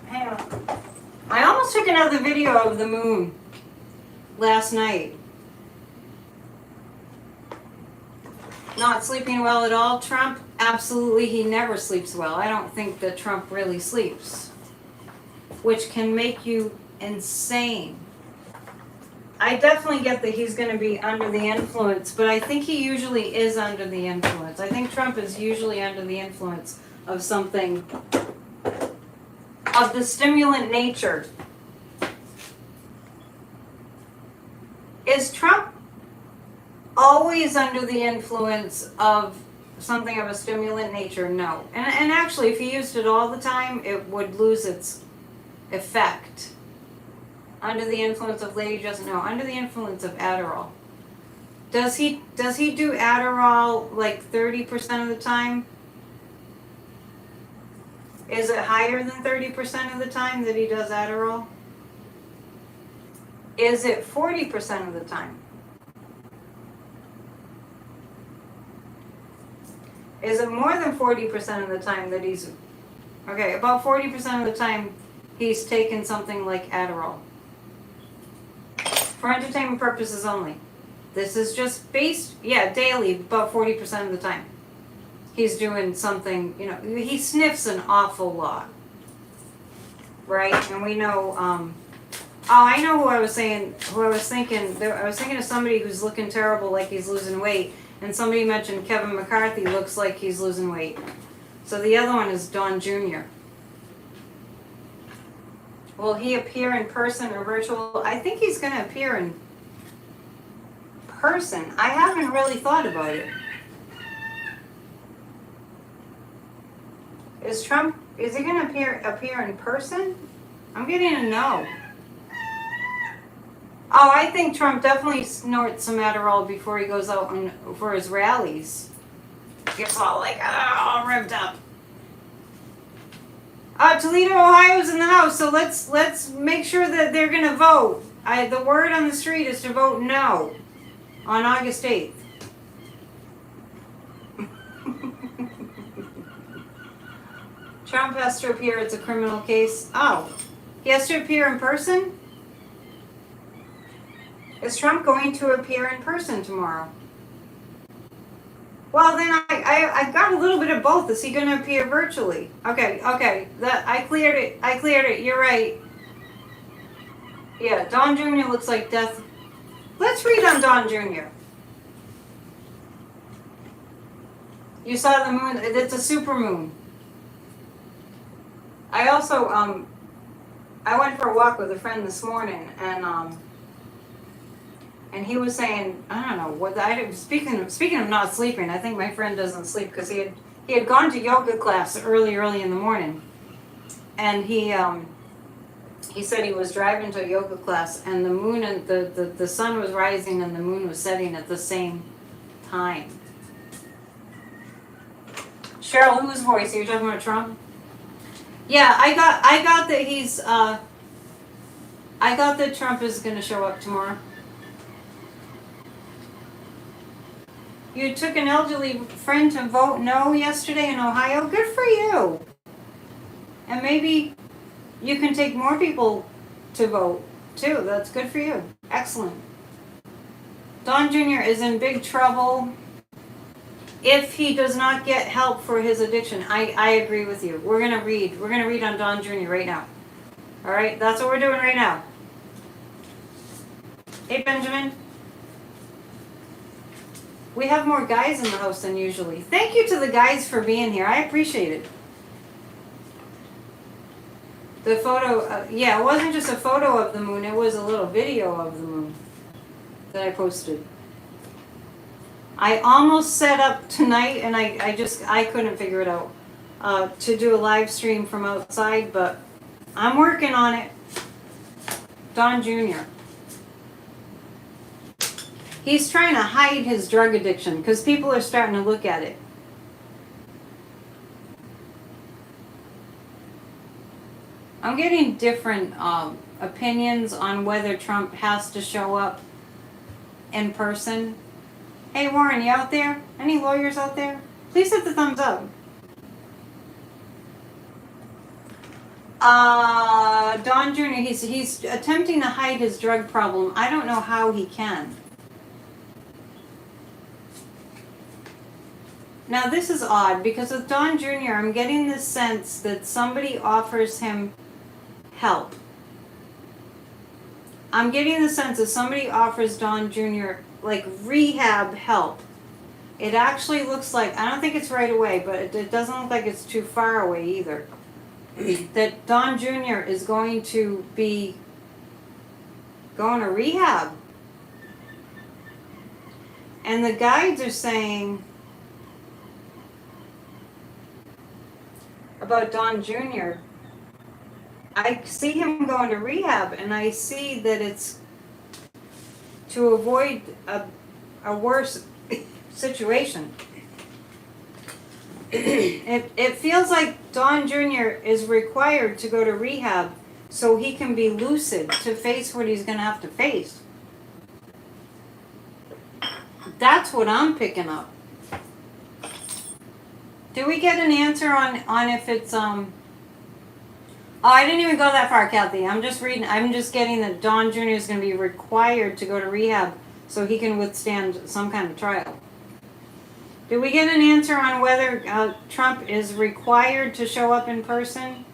Hang on. I almost took another video of the moon last night. Not sleeping well at all. Trump, absolutely, he never sleeps well. I don't think that Trump really sleeps, which can make you insane. I definitely get that he's going to be under the influence, but I think he usually is under the influence. I think Trump is usually under the influence of something of the stimulant nature. Is Trump always under the influence of something of a stimulant nature? No. And actually, if he used it all the time, it would lose its effect. Under the influence of Lady Justice? No, under the influence of Adderall. Does he do Adderall like 30% of the time? Is it higher than 30% of the time that he does Adderall? Is it 40% of the time? Is it more than 40% of the time that he's... Okay, about 40% of the time he's taken something like Adderall. For entertainment purposes only. This is just based, daily, about 40% of the time. He's doing something, he sniffs an awful lot. Right? And we know, I know who I was thinking of somebody who's looking terrible, like he's losing weight. And somebody mentioned Kevin McCarthy looks like he's losing weight. So the other one is Don Jr. Will he appear in person or virtual? I think he's going to appear in person. I haven't really thought about it. Is he going to appear in person? I'm getting a no. Oh, I think Trump definitely snorts some Adderall before he goes out for his rallies. Gets all like, all revved up. Toledo, Ohio's in the house, so let's make sure that they're going to vote. The word on the street is to vote no on August 8th. Trump has to appear. It's a criminal case. Oh, he has to appear in person? Is Trump going to appear in person tomorrow? Well, then I got a little bit of both. Is he going to appear virtually? Okay. I cleared it. You're right. Yeah, Don Jr. looks like death. Let's read on Don Jr. You saw the moon. It's a super moon. I also, I went for a walk with a friend this morning, and he was saying, I don't know what. Speaking of not sleeping, I think my friend doesn't sleep because he had gone to yoga class early in the morning, and he said he was driving to a yoga class, and the moon and the sun was rising and the moon was setting at the same time. Cheryl, whose voice? Are you talking about Trump? Yeah, I got that he's I got that Trump is going to show up tomorrow. You took an elderly friend to vote no yesterday in Ohio. Good for you. And maybe you can take more people to vote too. That's good for you. Excellent. Don Jr. is in big trouble if he does not get help for his addiction. I agree with you. We're gonna read on Don Jr. right now. All right, that's what we're doing right now. Hey, Benjamin. We have more guys in the house than usually. Thank you to the guys for being here. I appreciate it. The photo, it wasn't just a photo of the moon. It was a little video of the moon that I posted. I almost set up tonight, and I couldn't figure it out, to do a live stream from outside, but I'm working on it. Don Jr. He's trying to hide his drug addiction because people are starting to look at it. I'm getting different opinions on whether Trump has to show up in person. Hey Warren, you out there? Any lawyers out there? Please hit the thumbs up. Don Jr., he's attempting to hide his drug problem. I don't know how he can. Now this is odd because with Don Jr., I'm getting the sense that somebody offers him help. I'm getting the sense that somebody offers Don Jr. like rehab help. It actually looks like, I don't think it's right away, but it doesn't look like it's too far away either. That Don Jr. is going to be going to rehab. And the guides are saying about Don Jr., I see him going to rehab, and I see that it's to avoid a worse situation. It feels like Don Jr. is required to go to rehab so he can be lucid to face what he's going to have to face. That's what I'm picking up. Did we get an answer on if it's Oh, I didn't even go that far, Kathy. I'm just reading. I'm just getting that Don Jr. is going to be required to go to rehab so he can withstand some kind of trial. Did we get an answer on whether Trump is required to show up in person?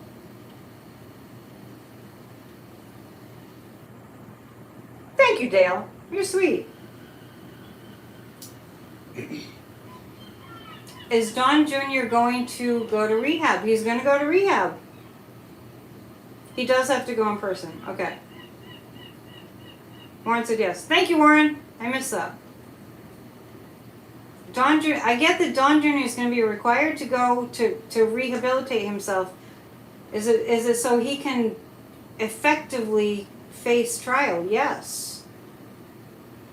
Thank you, Dale. You're sweet. Is Don Jr. going to go to rehab? He's going to go to rehab. He does have to go in person. Okay. Warren said yes. Thank you, Warren. I missed that. Don Jr. I get that Don Jr. is going to be required to go to rehabilitate himself. Is it so he can effectively face trial? Yes.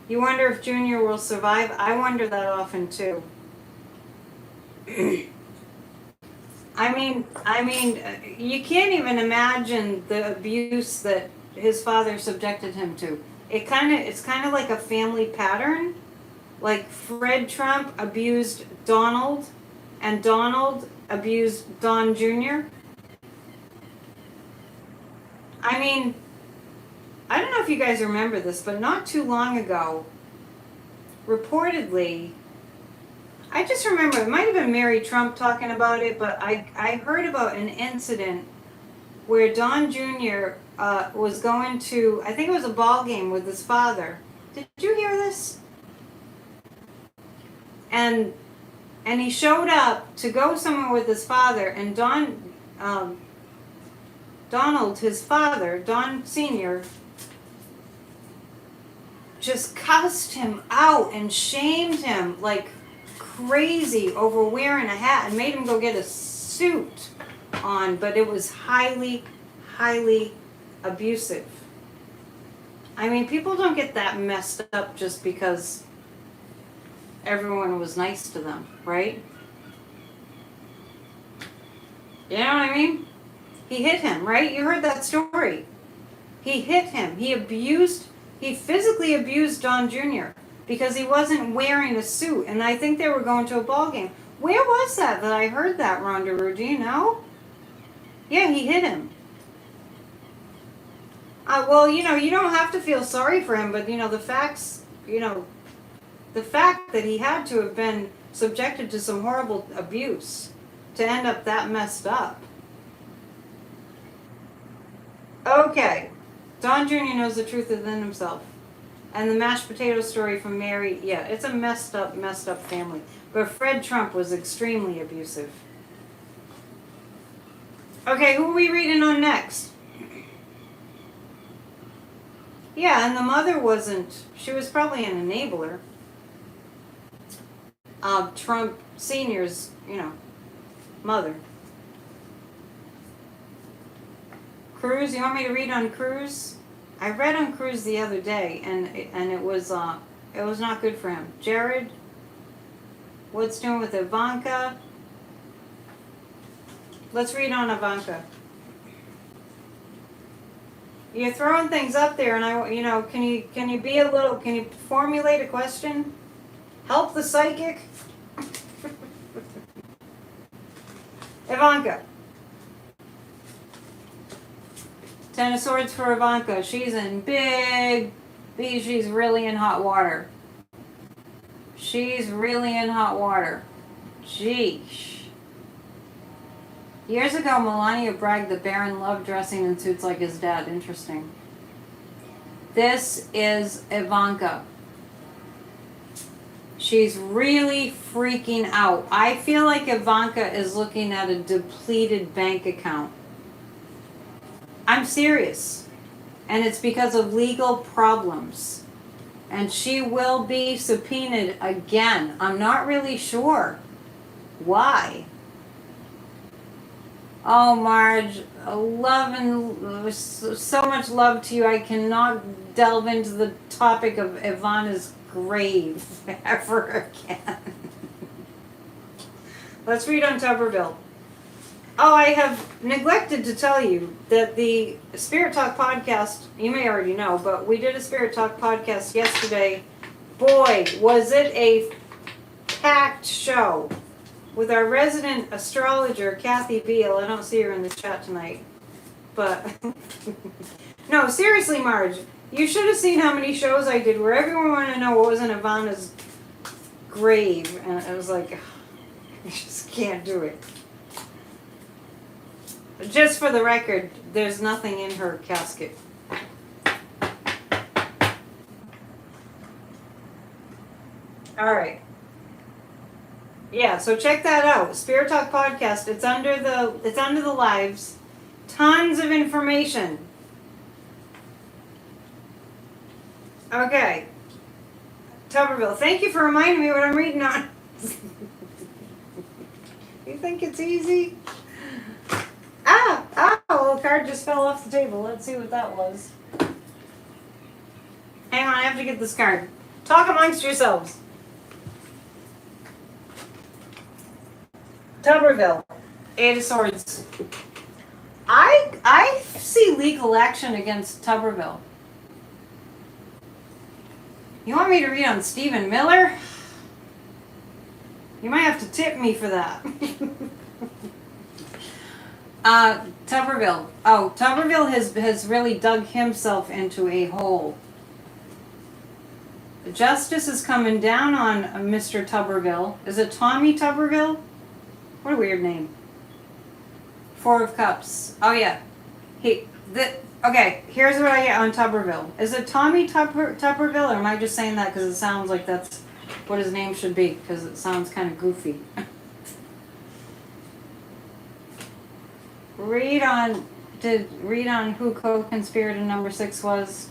You wonder if Junior will survive? I wonder that often too. I mean, you can't even imagine the abuse that his father subjected him to. It's kind of like a family pattern. Like Fred Trump abused Donald, and Donald abused Don Jr. I mean, I don't know if you guys remember this, but not too long ago, reportedly, I just remember, it might have been Mary Trump talking about it, but I heard about an incident where Don Jr. Was going to, I think it was a ball game with his father. Did you hear this? And he showed up to go somewhere with his father, and Donald, his father, Don Sr., just cussed him out and shamed him like crazy over wearing a hat and made him go get a suit on, but it was highly, highly abusive. I mean, people don't get that messed up just because everyone was nice to them, right? You know what I mean? He hit him, right? You heard that story. He hit him. He physically abused Don Jr. because he wasn't wearing a suit, and I think they were going to a ball game. Where was that I heard that, Rhonda Rue? Do you know? Yeah, he hit him. Well, you don't have to feel sorry for him, but, the facts, the fact that he had to have been subjected to some horrible abuse to end up that messed up. Okay. Don Jr. knows the truth within himself. And the mashed potato story from Mary, yeah, it's a messed up family. But Fred Trump was extremely abusive. Okay, who are we reading on next? Yeah, and the mother wasn't, she was probably an enabler. Trump Sr.'s, mother. Cruz, you want me to read on Cruz? I read on Cruz the other day, and it was not good for him. Jared, what's doing with Ivanka? Let's read on Ivanka. You're throwing things up there, and can you formulate a question? Help the psychic. Ivanka. Ten of Swords for Ivanka. She's in she's really in hot water. She's really in hot water. Jeesh. Years ago, Melania bragged that Barron loved dressing in suits like his dad. Interesting. This is Ivanka. She's really freaking out. I feel like Ivanka is looking at a depleted bank account. I'm serious. And it's because of legal problems. And she will be subpoenaed again. I'm not really sure why. Oh, Marge, love and so much love to you. I cannot delve into the topic of Ivana's grave ever again. Let's read on Tuberville. Oh, I have neglected to tell you that the Spirit Talk podcast, you may already know, but we did a Spirit Talk podcast yesterday. Boy, was it a packed show with our resident astrologer, Kathy Beal. I don't see her in the chat tonight. But, no, seriously, Marge, you should have seen how many shows I did where everyone wanted to know what was in Ivana's grave. And I was like, I just can't do it. Just for the record, there's nothing in her casket. All right. Yeah, so check that out. Spirit Talk podcast. It's under the lives. Tons of information. Okay. Tuberville, thank you for reminding me what I'm reading on. You think it's easy? A little card just fell off the table. Let's see what that was. Hang on, I have to get this card. Talk amongst yourselves. Tuberville, Eight of Swords. I see legal action against Tuberville. You want me to read on Stephen Miller? You might have to tip me for that. Tuberville. Oh, Tuberville has really dug himself into a hole. Justice is coming down on Mr. Tuberville. Is it Tommy Tuberville? What a weird name. Four of Cups. Oh yeah. Okay, here's what I get on Tuberville. Is it Tommy Tuberville, or am I just saying that because it sounds like that's what his name should be, because it sounds kind of goofy. read on who co-conspirator number 6 was.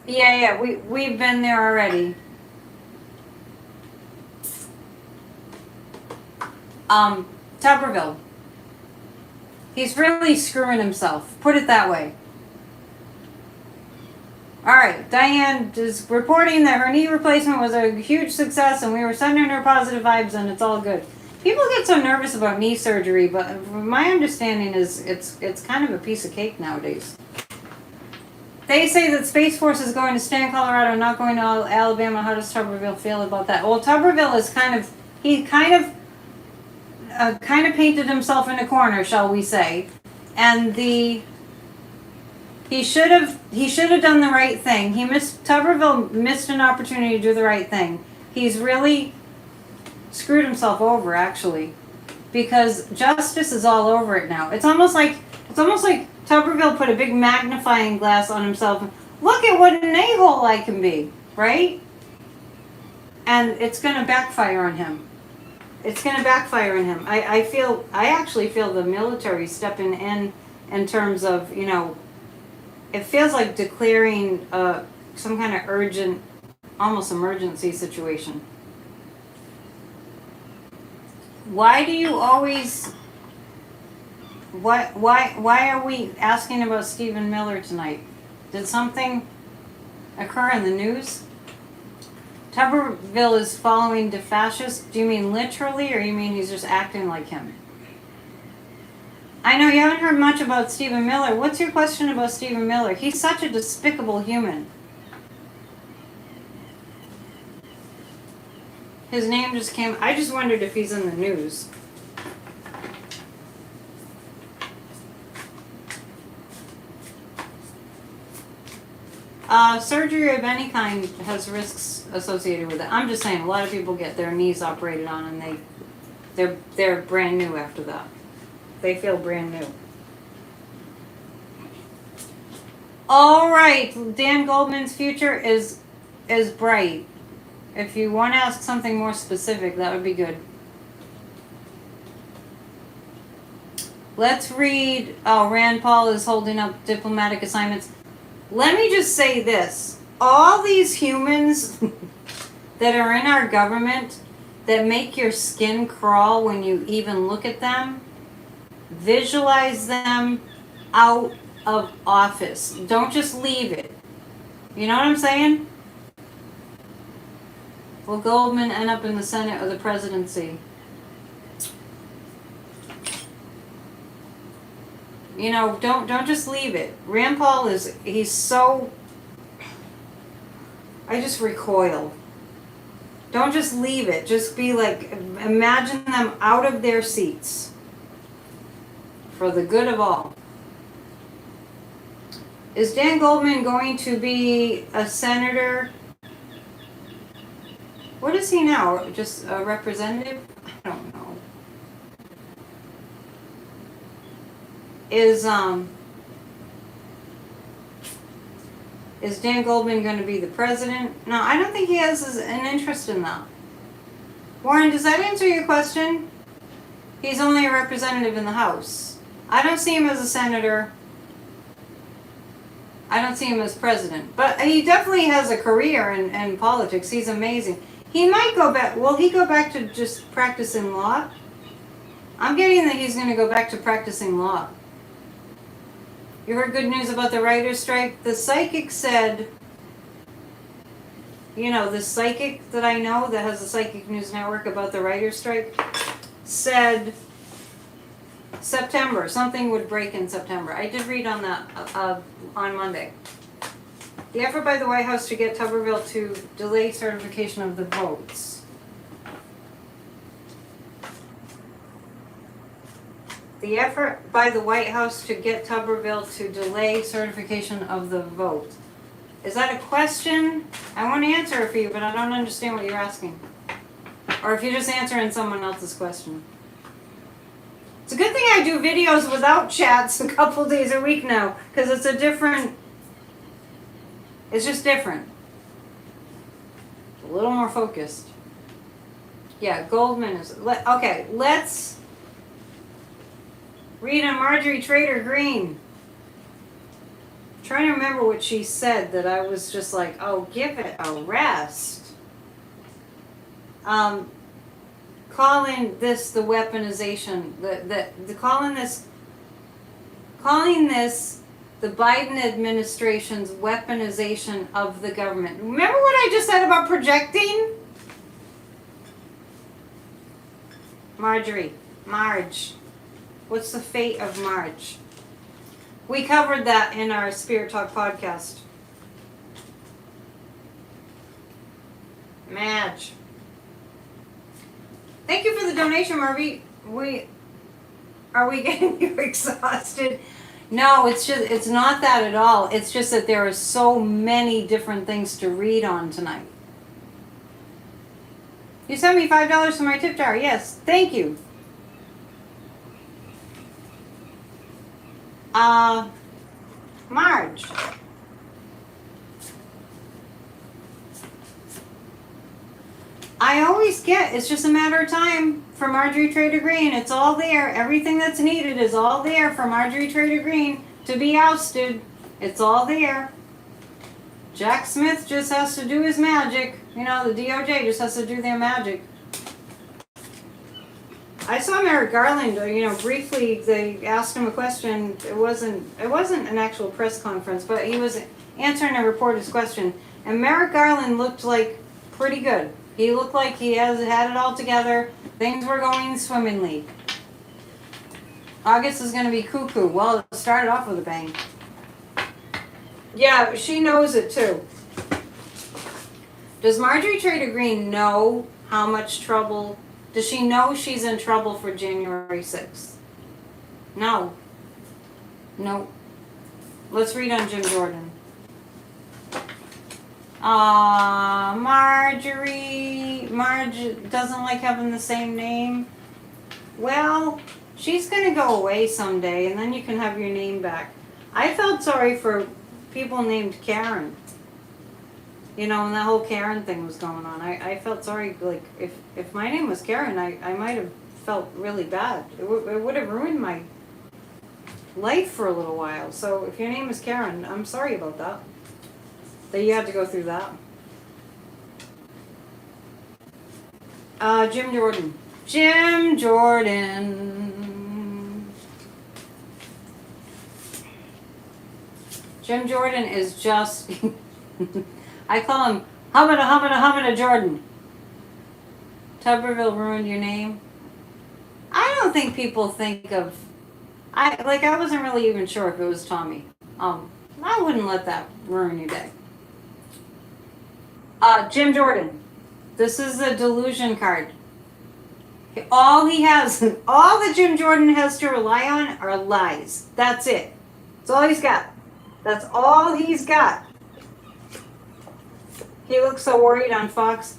Yeah, we've been there already. Tuberville. He's really screwing himself. Put it that way. Alright, Diane is reporting that her knee replacement was a huge success and we were sending her positive vibes and it's all good. People get so nervous about knee surgery, but my understanding is it's kind of a piece of cake nowadays. They say that Space Force is going to stay in Colorado, not going to Alabama. How does Tuberville feel about that? Well, Tuberville is kind of painted himself in a corner, shall we say, and he should have done the right thing. Tuberville missed an opportunity to do the right thing. He's really screwed himself over, actually, because justice is all over it now. It's almost like Tuberville put a big magnifying glass on himself. Look at what an a-hole I can be, right? And it's going to backfire on him. It's going to backfire on him. I actually feel the military stepping in terms of, it feels like declaring some kind of urgent, almost emergency situation. Why do you always... Why are we asking about Stephen Miller tonight? Did something occur in the news? Tuberville is following the fascists. Do you mean literally, or you mean he's just acting like him? I know you haven't heard much about Stephen Miller. What's your question about Stephen Miller? He's such a despicable human. His name just came. I just wondered if he's in the news. Surgery of any kind has risks associated with it. I'm just saying, a lot of people get their knees operated on, and they're brand new after that. They feel brand new. All right, Dan Goldman's future is bright. If you want to ask something more specific, that would be good. Let's read. Oh, Rand Paul is holding up diplomatic assignments. Let me just say this. All these humans that are in our government that make your skin crawl when you even look at them, visualize them out of office. Don't just leave it. You know what I'm saying? Will Goldman end up in the Senate or the presidency? You know, don't just leave it. Rand Paul he's so, I just recoil. Don't just leave it. Just be like, imagine them out of their seats for the good of all. Is Dan Goldman going to be a senator? What is he now? Just a representative? I don't know. Is Dan Goldman going to be the president? No, I don't think he has an interest in that. Warren, does that answer your question? He's only a representative in the House. I don't see him as a senator. I don't see him as president. But he definitely has a career in politics. He's amazing. He might go back. Will he go back to just practicing law? I'm getting that he's going to go back to practicing law. You heard good news about the writer's strike? The psychic said, you know, the psychic that I know that has the Psychic News Network about the writer's strike said September. Something would break in September. I did read on that on Monday. The effort by the White House to get Tuberville to delay certification of the votes. The effort by the White House to get Tuberville to delay certification of the vote. Is that a question? I want to answer it for you, but I don't understand what you're asking. Or if you're just answering someone else's question. It's a good thing I do videos without chats a couple days a week now, because it's just different. A little more focused. Yeah, Goldman is, okay, let's read on Marjorie Taylor Greene. I'm trying to remember what she said that I was just like, oh, give it a rest. Calling this the weaponization, calling this the Biden administration's weaponization of the government. Remember what I just said about projecting? Marge. What's the fate of Marge? We covered that in our Spirit Talk podcast. Madge. Thank you for the donation, Marby. Are we getting you exhausted? No, it's not that at all. It's just that there are so many different things to read on tonight. You sent me $5 for my tip jar. Yes, thank you. Marge. I always get, it's just a matter of time for Marjorie Taylor Greene. It's all there. Everything that's needed is all there for Marjorie Taylor Greene to be ousted. It's all there. Jack Smith just has to do his magic. You know, the DOJ just has to do their magic. I saw Merrick Garland, briefly they asked him a question. It wasn't an actual press conference, but he was answering a reporter's question. And Merrick Garland looked like pretty good. He looked like he had it all together. Things were going swimmingly. August is going to be cuckoo. Well, it started off with a bang. Yeah, she knows it too. Does Marjorie Trader Green know how much trouble? Does she know she's in trouble for January 6th? No. No. Let's read on Jim Jordan. Marge doesn't like having the same name. Well, she's going to go away someday, and then you can have your name back. I felt sorry for people named Karen. You know, when that whole Karen thing was going on. I felt sorry, like, if my name was Karen, I might have felt really bad. It would have ruined my life for a little while. So if your name is Karen, I'm sorry about that you had to go through that. Jim Jordan. Jim Jordan. Jim Jordan is just, I call him Hummada Jordan. Tuberville ruined your name. I don't think people think of, I wasn't really even sure if it was Tommy. I wouldn't let that ruin your day. Jim Jordan. This is a delusion card. All he has, all that Jim Jordan has to rely on are lies. That's it. That's all he's got. That's all he's got. He looks so worried on Fox.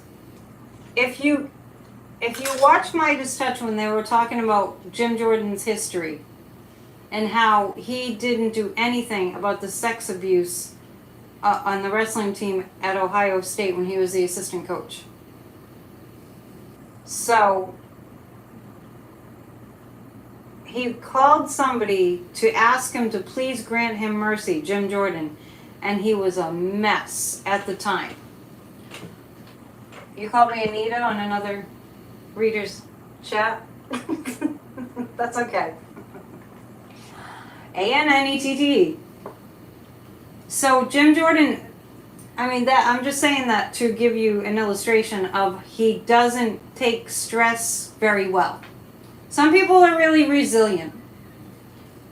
If you watch Midas Touch when they were talking about Jim Jordan's history and how he didn't do anything about the sex abuse on the wrestling team at Ohio State when he was the assistant coach. So he called somebody to ask him to please grant him mercy, Jim Jordan, and he was a mess at the time. You called me Anita on another reader's chat? That's okay. Annette. So Jim Jordan, I'm just saying that to give you an illustration of he doesn't take stress very well. Some people are really resilient.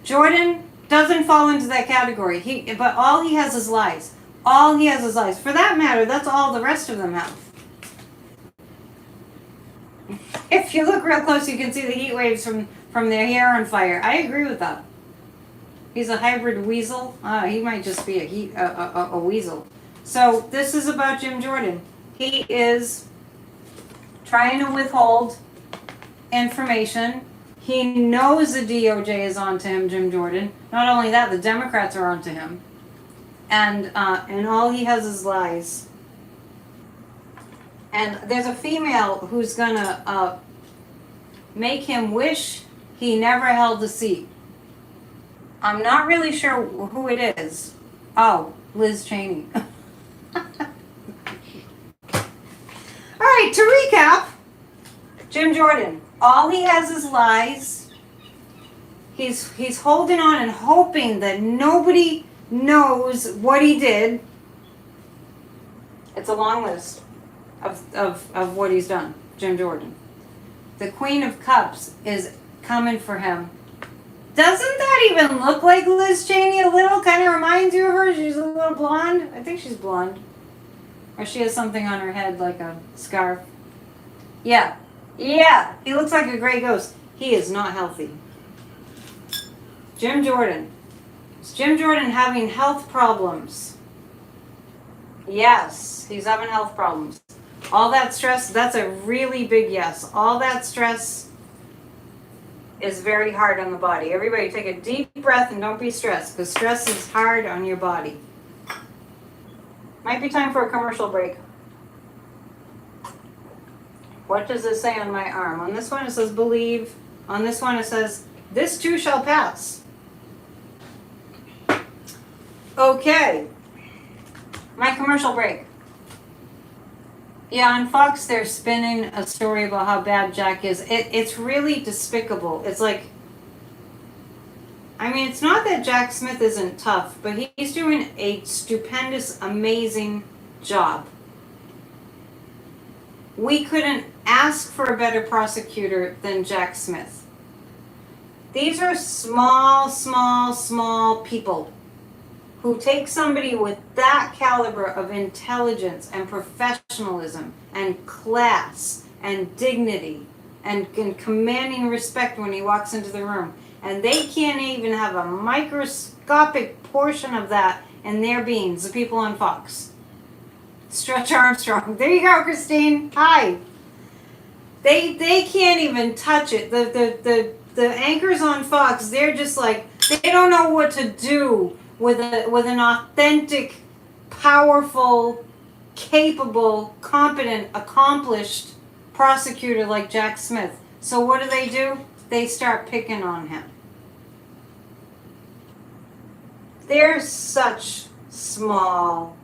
Jordan doesn't fall into that category. But all he has is lies. All he has is lies. For that matter, that's all the rest of them have. If you look real close, you can see the heat waves from their hair on fire. I agree with that. He's a hybrid weasel. He might just be a weasel. So this is about Jim Jordan. He is trying to withhold information. He knows the DOJ is onto him, Jim Jordan. Not only that, the Democrats are onto him. And all he has is lies. And there's a female who's gonna make him wish he never held a seat. I'm not really sure who it is. Oh, Liz Cheney. All right, to recap, Jim Jordan, all he has is lies. He's holding on and hoping that nobody knows what he did. It's a long list of what he's done, Jim Jordan. The Queen of Cups is coming for him. Doesn't that even look like Liz Cheney a little? Kind of reminds you of her. She's a little blonde. I think she's blonde. Or she has something on her head like a scarf. Yeah. Yeah. He looks like a gray ghost. He is not healthy. Jim Jordan. Is Jim Jordan having health problems? Yes. He's having health problems. All that stress, that's a really big yes. All that stress is very hard on the body. Everybody take a deep breath and don't be stressed, because stress is hard on your body. Might be time for a commercial break. What does it say on my arm? On this one it says believe. On this one it says this too shall pass. Okay. My commercial break. Yeah, on Fox they're spinning a story about how bad Jack is. It's really despicable. It's like, it's not that Jack Smith isn't tough, but he's doing a stupendous, amazing job. We couldn't ask for a better prosecutor than Jack Smith. These are small people. who takes somebody with that caliber of intelligence and professionalism and class and dignity and commanding respect when he walks into the room, and they can't even have a microscopic portion of that in their beings, the people on Fox. Stretch Armstrong. There you go, Christine. Hi. They can't even touch it. The anchors on Fox, they're just like, they don't know what to do with an authentic, powerful, capable, competent, accomplished prosecutor like Jack Smith. So what do? They start picking on him. They're such small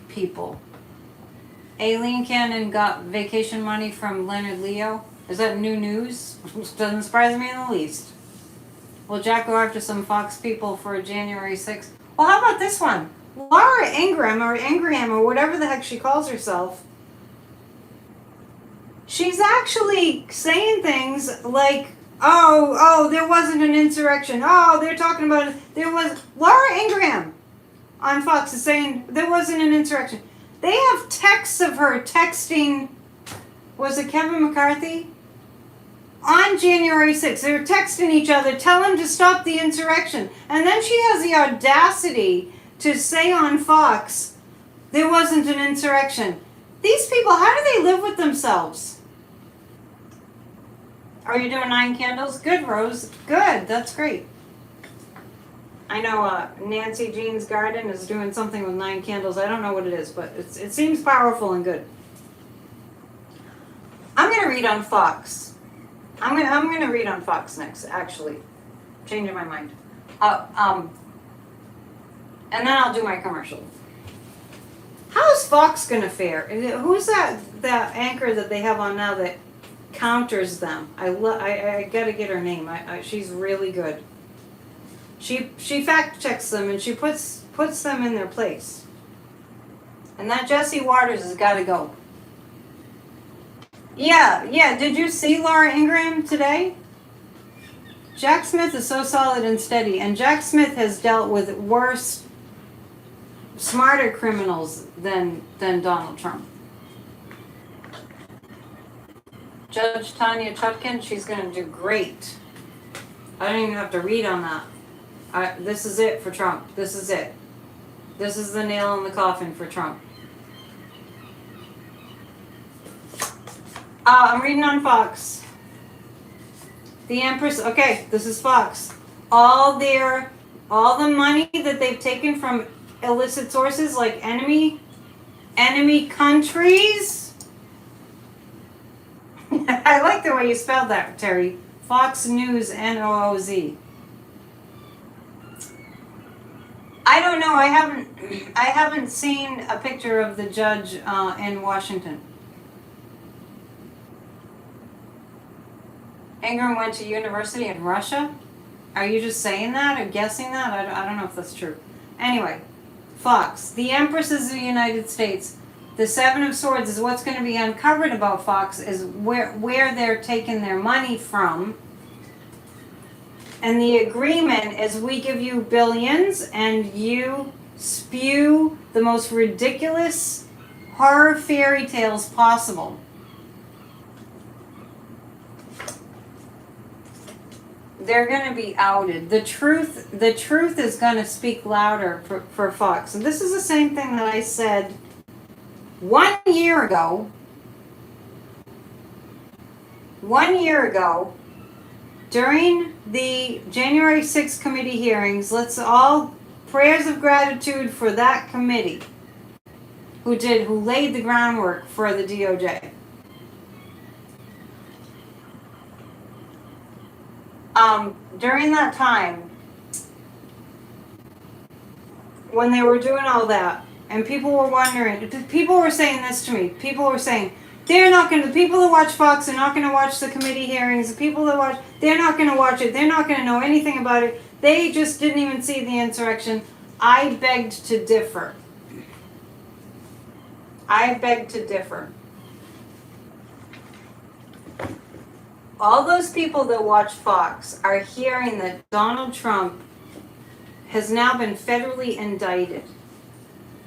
people. Aileen Cannon got vacation money from Leonard Leo. Is that new news? Doesn't surprise me in the least. Will Jack go after some Fox people for January 6th? Well, how about this one? Laura Ingraham, or whatever the heck she calls herself, she's actually saying things like, oh, there wasn't an insurrection. Oh, they're talking about it. Laura Ingraham on Fox is saying there wasn't an insurrection. They have texts of her texting, was it Kevin McCarthy? On January 6th, they were texting each other, tell him to stop the insurrection. And then she has the audacity to say on Fox, there wasn't an insurrection. These people, how do they live with themselves? Are you doing 9 candles? Good, Rose. Good, that's great. I know Nancy Jean's Garden is doing something with 9 candles. I don't know what it is, but it seems powerful and good. I'm going to read on Fox. I'm going to read on Fox next, actually. Changing my mind. And then I'll do my commercial. How's Fox going to fare? Who's that anchor that they have on now that counters them? I got to get her name. She's really good. She fact checks them and she puts them in their place. And that Jesse Waters has got to go. Yeah. Did you see Laura Ingraham today? Jack Smith is so solid and steady, and Jack Smith has dealt with worse, smarter criminals than Donald Trump. Judge Tanya Chutkin, she's going to do great. I don't even have to read on that. This is it for Trump. This is it. This is the nail in the coffin for Trump. I'm reading on Fox. The Empress, okay, this is Fox. All the money that they've taken from illicit sources like enemy countries. I like the way you spelled that, Terry. Fox News, Nooz. I don't know. I haven't seen a picture of the judge in Washington. Ingram went to university in Russia? Are you just saying that or guessing that? I don't know if that's true. Anyway, Fox. The Empresses of the United States. The Seven of Swords is what's going to be uncovered about Fox, is where they're taking their money from. And the agreement is we give you billions and you spew the most ridiculous horror fairy tales possible. They're going to be outed. The truth is going to speak louder for Fox. And this is the same thing that I said 1 year ago. 1 year ago, during the January 6th committee hearings, let's all prayers of gratitude for that committee who laid the groundwork for the DOJ. During that time, when they were doing all that, and people were wondering, people were saying this to me, people were saying, the people that watch Fox are not going to watch the committee hearings, the people that watch, they're not going to watch it, they're not going to know anything about it, they just didn't even see the insurrection. I begged to differ. all those people that watch Fox are hearing that Donald Trump has now been federally indicted.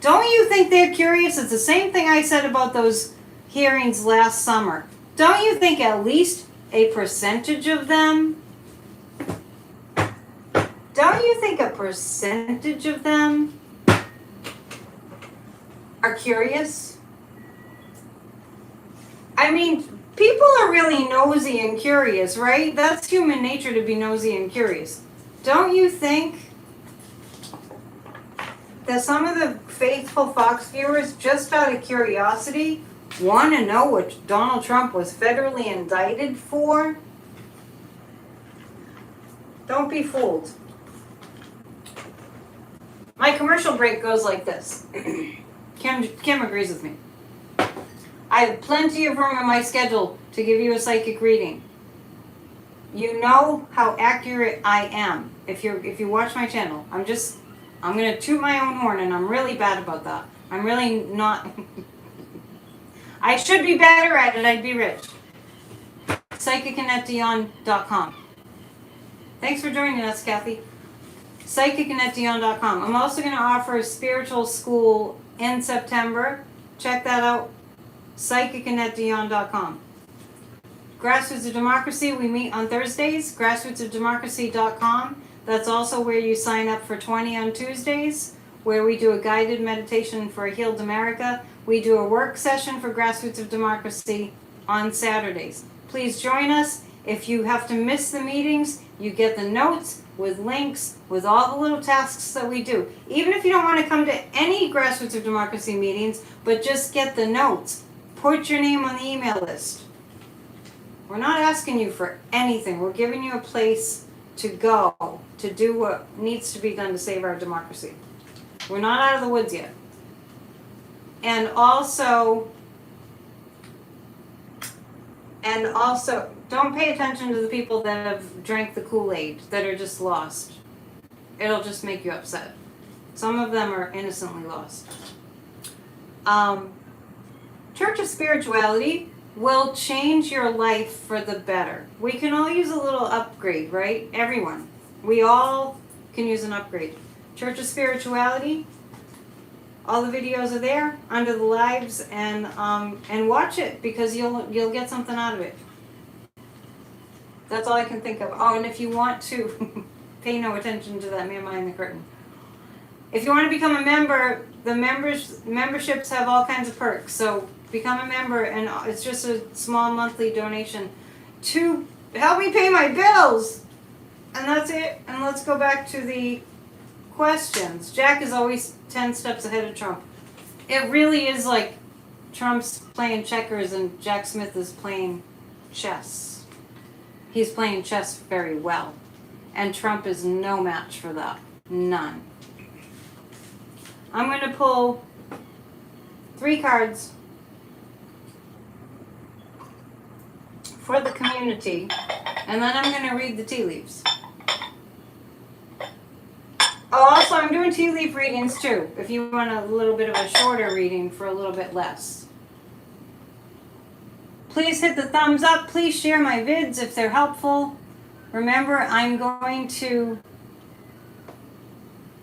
Don't you think they're curious? It's the same thing I said about those hearings last summer. Don't you think at least a percentage of them, don't you think a percentage of them are curious? I mean, people are really nosy and curious, right? That's human nature to be nosy and curious. Don't you think that some of the faithful Fox viewers, just out of curiosity, want to know what Donald Trump was federally indicted for? Don't be fooled. My commercial break goes like this. Kim agrees with me. I have plenty of room in my schedule to give you a psychic reading. You know how accurate I am. If you watch my channel, I'm gonna toot my own horn, and I'm really bad about that. I'm really not. I should be better at it. I'd be rich. PsychicAnnetteDion.com. Thanks for joining us, Kathy. PsychicAnnetteDion.com. I'm also going to offer a spiritual school in September. Check that out. PsychicAnnetteDion.com. Grassroots of Democracy, we meet on Thursdays. Grassrootsofdemocracy.com. That's also where you sign up for 20 on Tuesdays, where we do a guided meditation for a healed America. We do a work session for Grassroots of Democracy on Saturdays. Please join us. If you have to miss the meetings, you get the notes with links, with all the little tasks that we do. Even if you don't want to come to any Grassroots of Democracy meetings, but just get the notes, put your name on the email list. We're not asking you for anything. We're giving you a place to go, to do what needs to be done to save our democracy. We're not out of the woods yet. And also, don't pay attention to the people that have drank the Kool-Aid, that are just lost. It'll just make you upset. Some of them are innocently lost. Church of Spirituality will change your life for the better. We can all use a little upgrade, right? Everyone. We all can use an upgrade. Church of Spirituality. All the videos are there under the lives, and watch it, because you'll get something out of it. That's all I can think of. Oh, and if you want to pay no attention to that man behind the curtain. If you want to become a member, the memberships have all kinds of perks. So become a member, and it's just a small monthly donation to help me pay my bills. And that's it. And let's go back to the questions. Jack is always 10 steps ahead of Trump. It really is like Trump's playing checkers and Jack Smith is playing chess. He's playing chess very well. And Trump is no match for that. None. I'm going to pull 3 cards for the community, and then I'm going to read the tea leaves. Oh, also, I'm doing tea leaf readings too, if you want a little bit of a shorter reading for a little bit less. Please hit the thumbs up. Please share my vids if they're helpful. Remember, I'm going to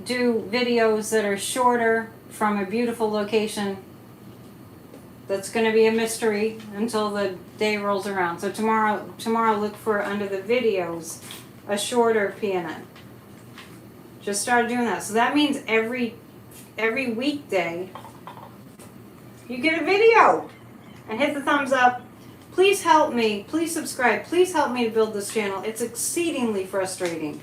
do videos that are shorter from a beautiful location. That's going to be a mystery until the day rolls around. So tomorrow look for, under the videos, a shorter PNN. Just started doing that. So that means every weekday you get a video. And hit the thumbs up. Please help me. Please subscribe. Please help me to build this channel. It's exceedingly frustrating.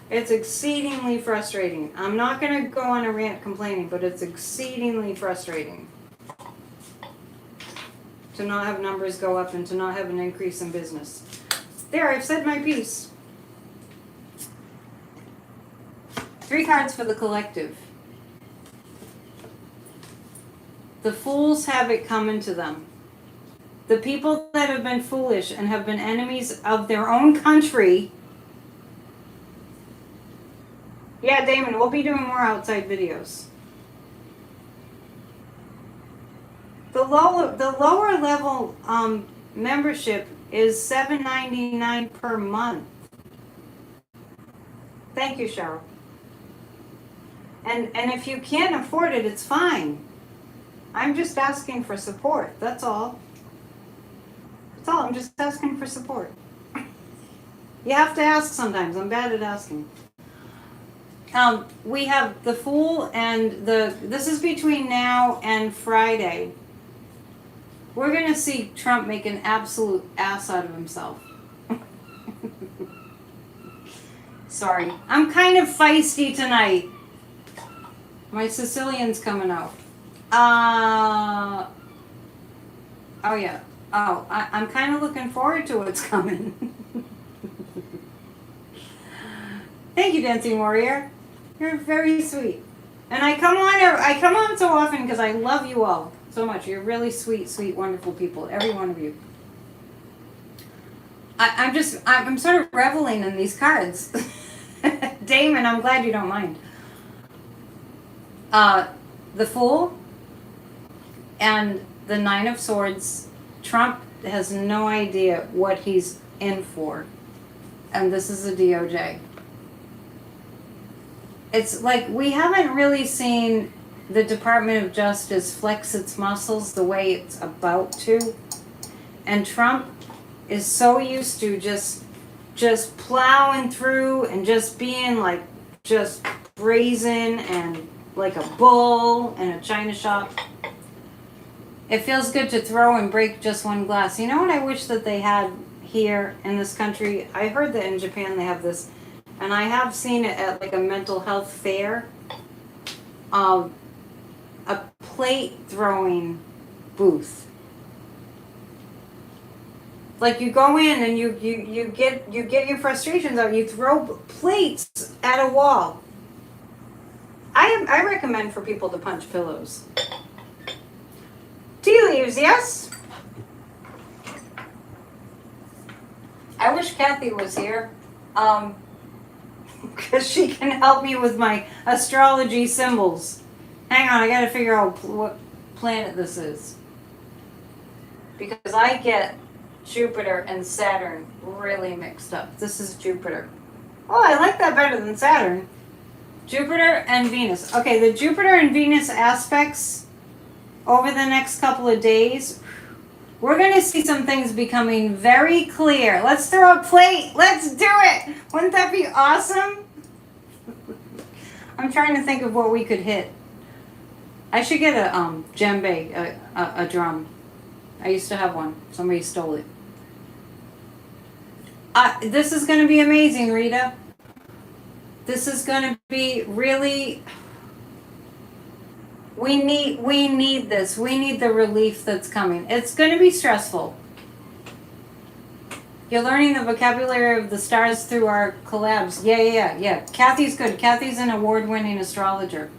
It's exceedingly frustrating. I'm not going to go on a rant complaining, but it's exceedingly frustrating to not have numbers go up and to not have an increase in business. There, I've said my piece. 3 cards for the collective. The fools have it coming to them. The people that have been foolish and have been enemies of their own country. Yeah, Damon, we'll be doing more outside videos. The lower level membership is $7.99 per month. Thank you, Cheryl. And if you can't afford it, it's fine. I'm just asking for support. That's all. That's all. I'm just asking for support. You have to ask sometimes. I'm bad at asking. We have the Fool and this is between now and Friday. We're going to see Trump make an absolute ass out of himself. Sorry. I'm kind of feisty tonight. My Sicilian's coming out. Oh yeah. Oh, I'm kind of looking forward to what's coming. Thank you, Dancing Warrior. You're very sweet. And I come on so often because I love you all so much. You're really sweet, sweet, wonderful people. Every one of you. I'm sort of reveling in these cards. Damon, I'm glad you don't mind. The Fool and the Nine of Swords. Trump has no idea what he's in for. And this is the DOJ. It's like we haven't really seen the Department of Justice flex its muscles the way it's about to. And Trump is so used to just plowing through and just being like just brazen and like a bull in a china shop. It feels good to throw and break just one glass. You know what I wish that they had here in this country? I heard that in Japan they have this, and I have seen it at like a mental health fair. A plate throwing booth. Like you go in and you get your frustrations out. You throw plates at a wall. I recommend for people to punch pillows. Tea leaves, yes? I wish Kathy was here. Because she can help me with my astrology symbols. Hang on, I gotta figure out what planet this is. Because I get Jupiter and Saturn really mixed up. This is Jupiter. Oh, I like that better than Saturn. Jupiter and Venus. Okay, the Jupiter and Venus aspects over the next couple of days, we're going to see some things becoming very clear. Let's throw a plate. Let's do it. Wouldn't that be awesome? I'm trying to think of what we could hit. I should get a djembe, a drum. I used to have one. Somebody stole it. This is going to be amazing, Rita. This is going to be really... We need this. We need the relief that's coming. It's going to be stressful. You're learning the vocabulary of the stars through our collabs. Yeah. Kathy's good. Kathy's an award-winning astrologer.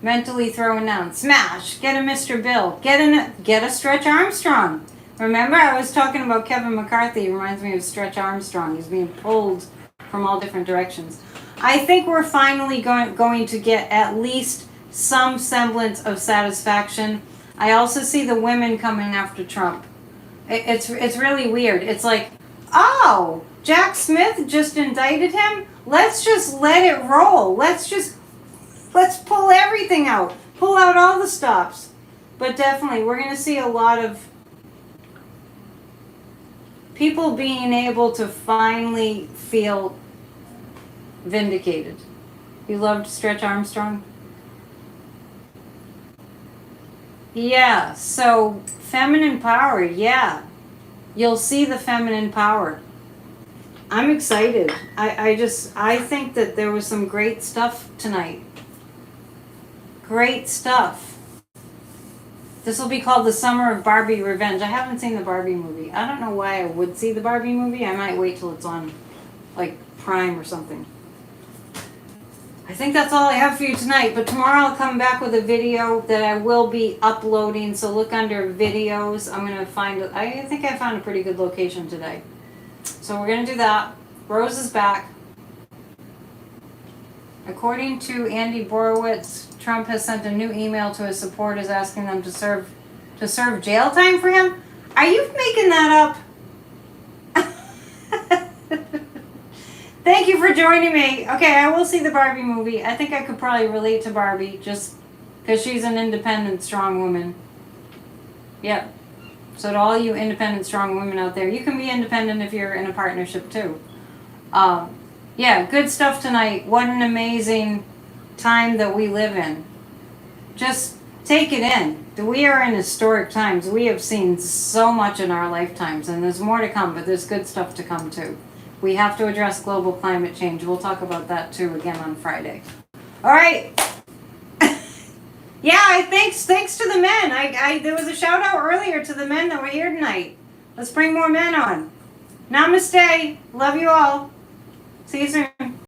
Mentally throwing down. Smash. Get a Mr. Bill. Get a Stretch Armstrong. Remember, I was talking about Kevin McCarthy. He reminds me of Stretch Armstrong. He's being pulled from all different directions. I think we're finally going to get at least some semblance of satisfaction. I also see the women coming after Trump. It's really weird. It's like, oh, Jack Smith just indicted him? Let's just let it roll. Let's pull everything out. Pull out all the stops. But definitely, we're going to see a lot of people being able to finally feel vindicated. You loved Stretch Armstrong? Yeah, so feminine power, yeah. You'll see the feminine power. I'm excited. I think that there was some great stuff tonight. Great stuff. This will be called the Summer of Barbie Revenge. I haven't seen the Barbie movie. I don't know why I would see the Barbie movie. I might wait till it's on, like, Prime or something. I think that's all I have for you tonight, but tomorrow I'll come back with a video that I will be uploading, so look under videos. I'm going to find, I think I found a pretty good location today. So we're going to do that. Rose is back. According to Andy Borowitz, Trump has sent a new email to his supporters asking them to serve jail time for him. Are you making that up? Thank you for joining me. Okay, I will see the Barbie movie. I think I could probably relate to Barbie just because she's an independent, strong woman. Yep. So to all you independent, strong women out there, you can be independent if you're in a partnership too. Yeah, good stuff tonight. What an amazing time that we live in. Just take it in. We are in historic times. We have seen so much in our lifetimes, and there's more to come, but there's good stuff to come too. We have to address global climate change. We'll talk about that too again on Friday. All right. Yeah, thanks to the men. There was a shout out earlier to the men that were here tonight. Let's bring more men on. Namaste. Love you all. See you soon.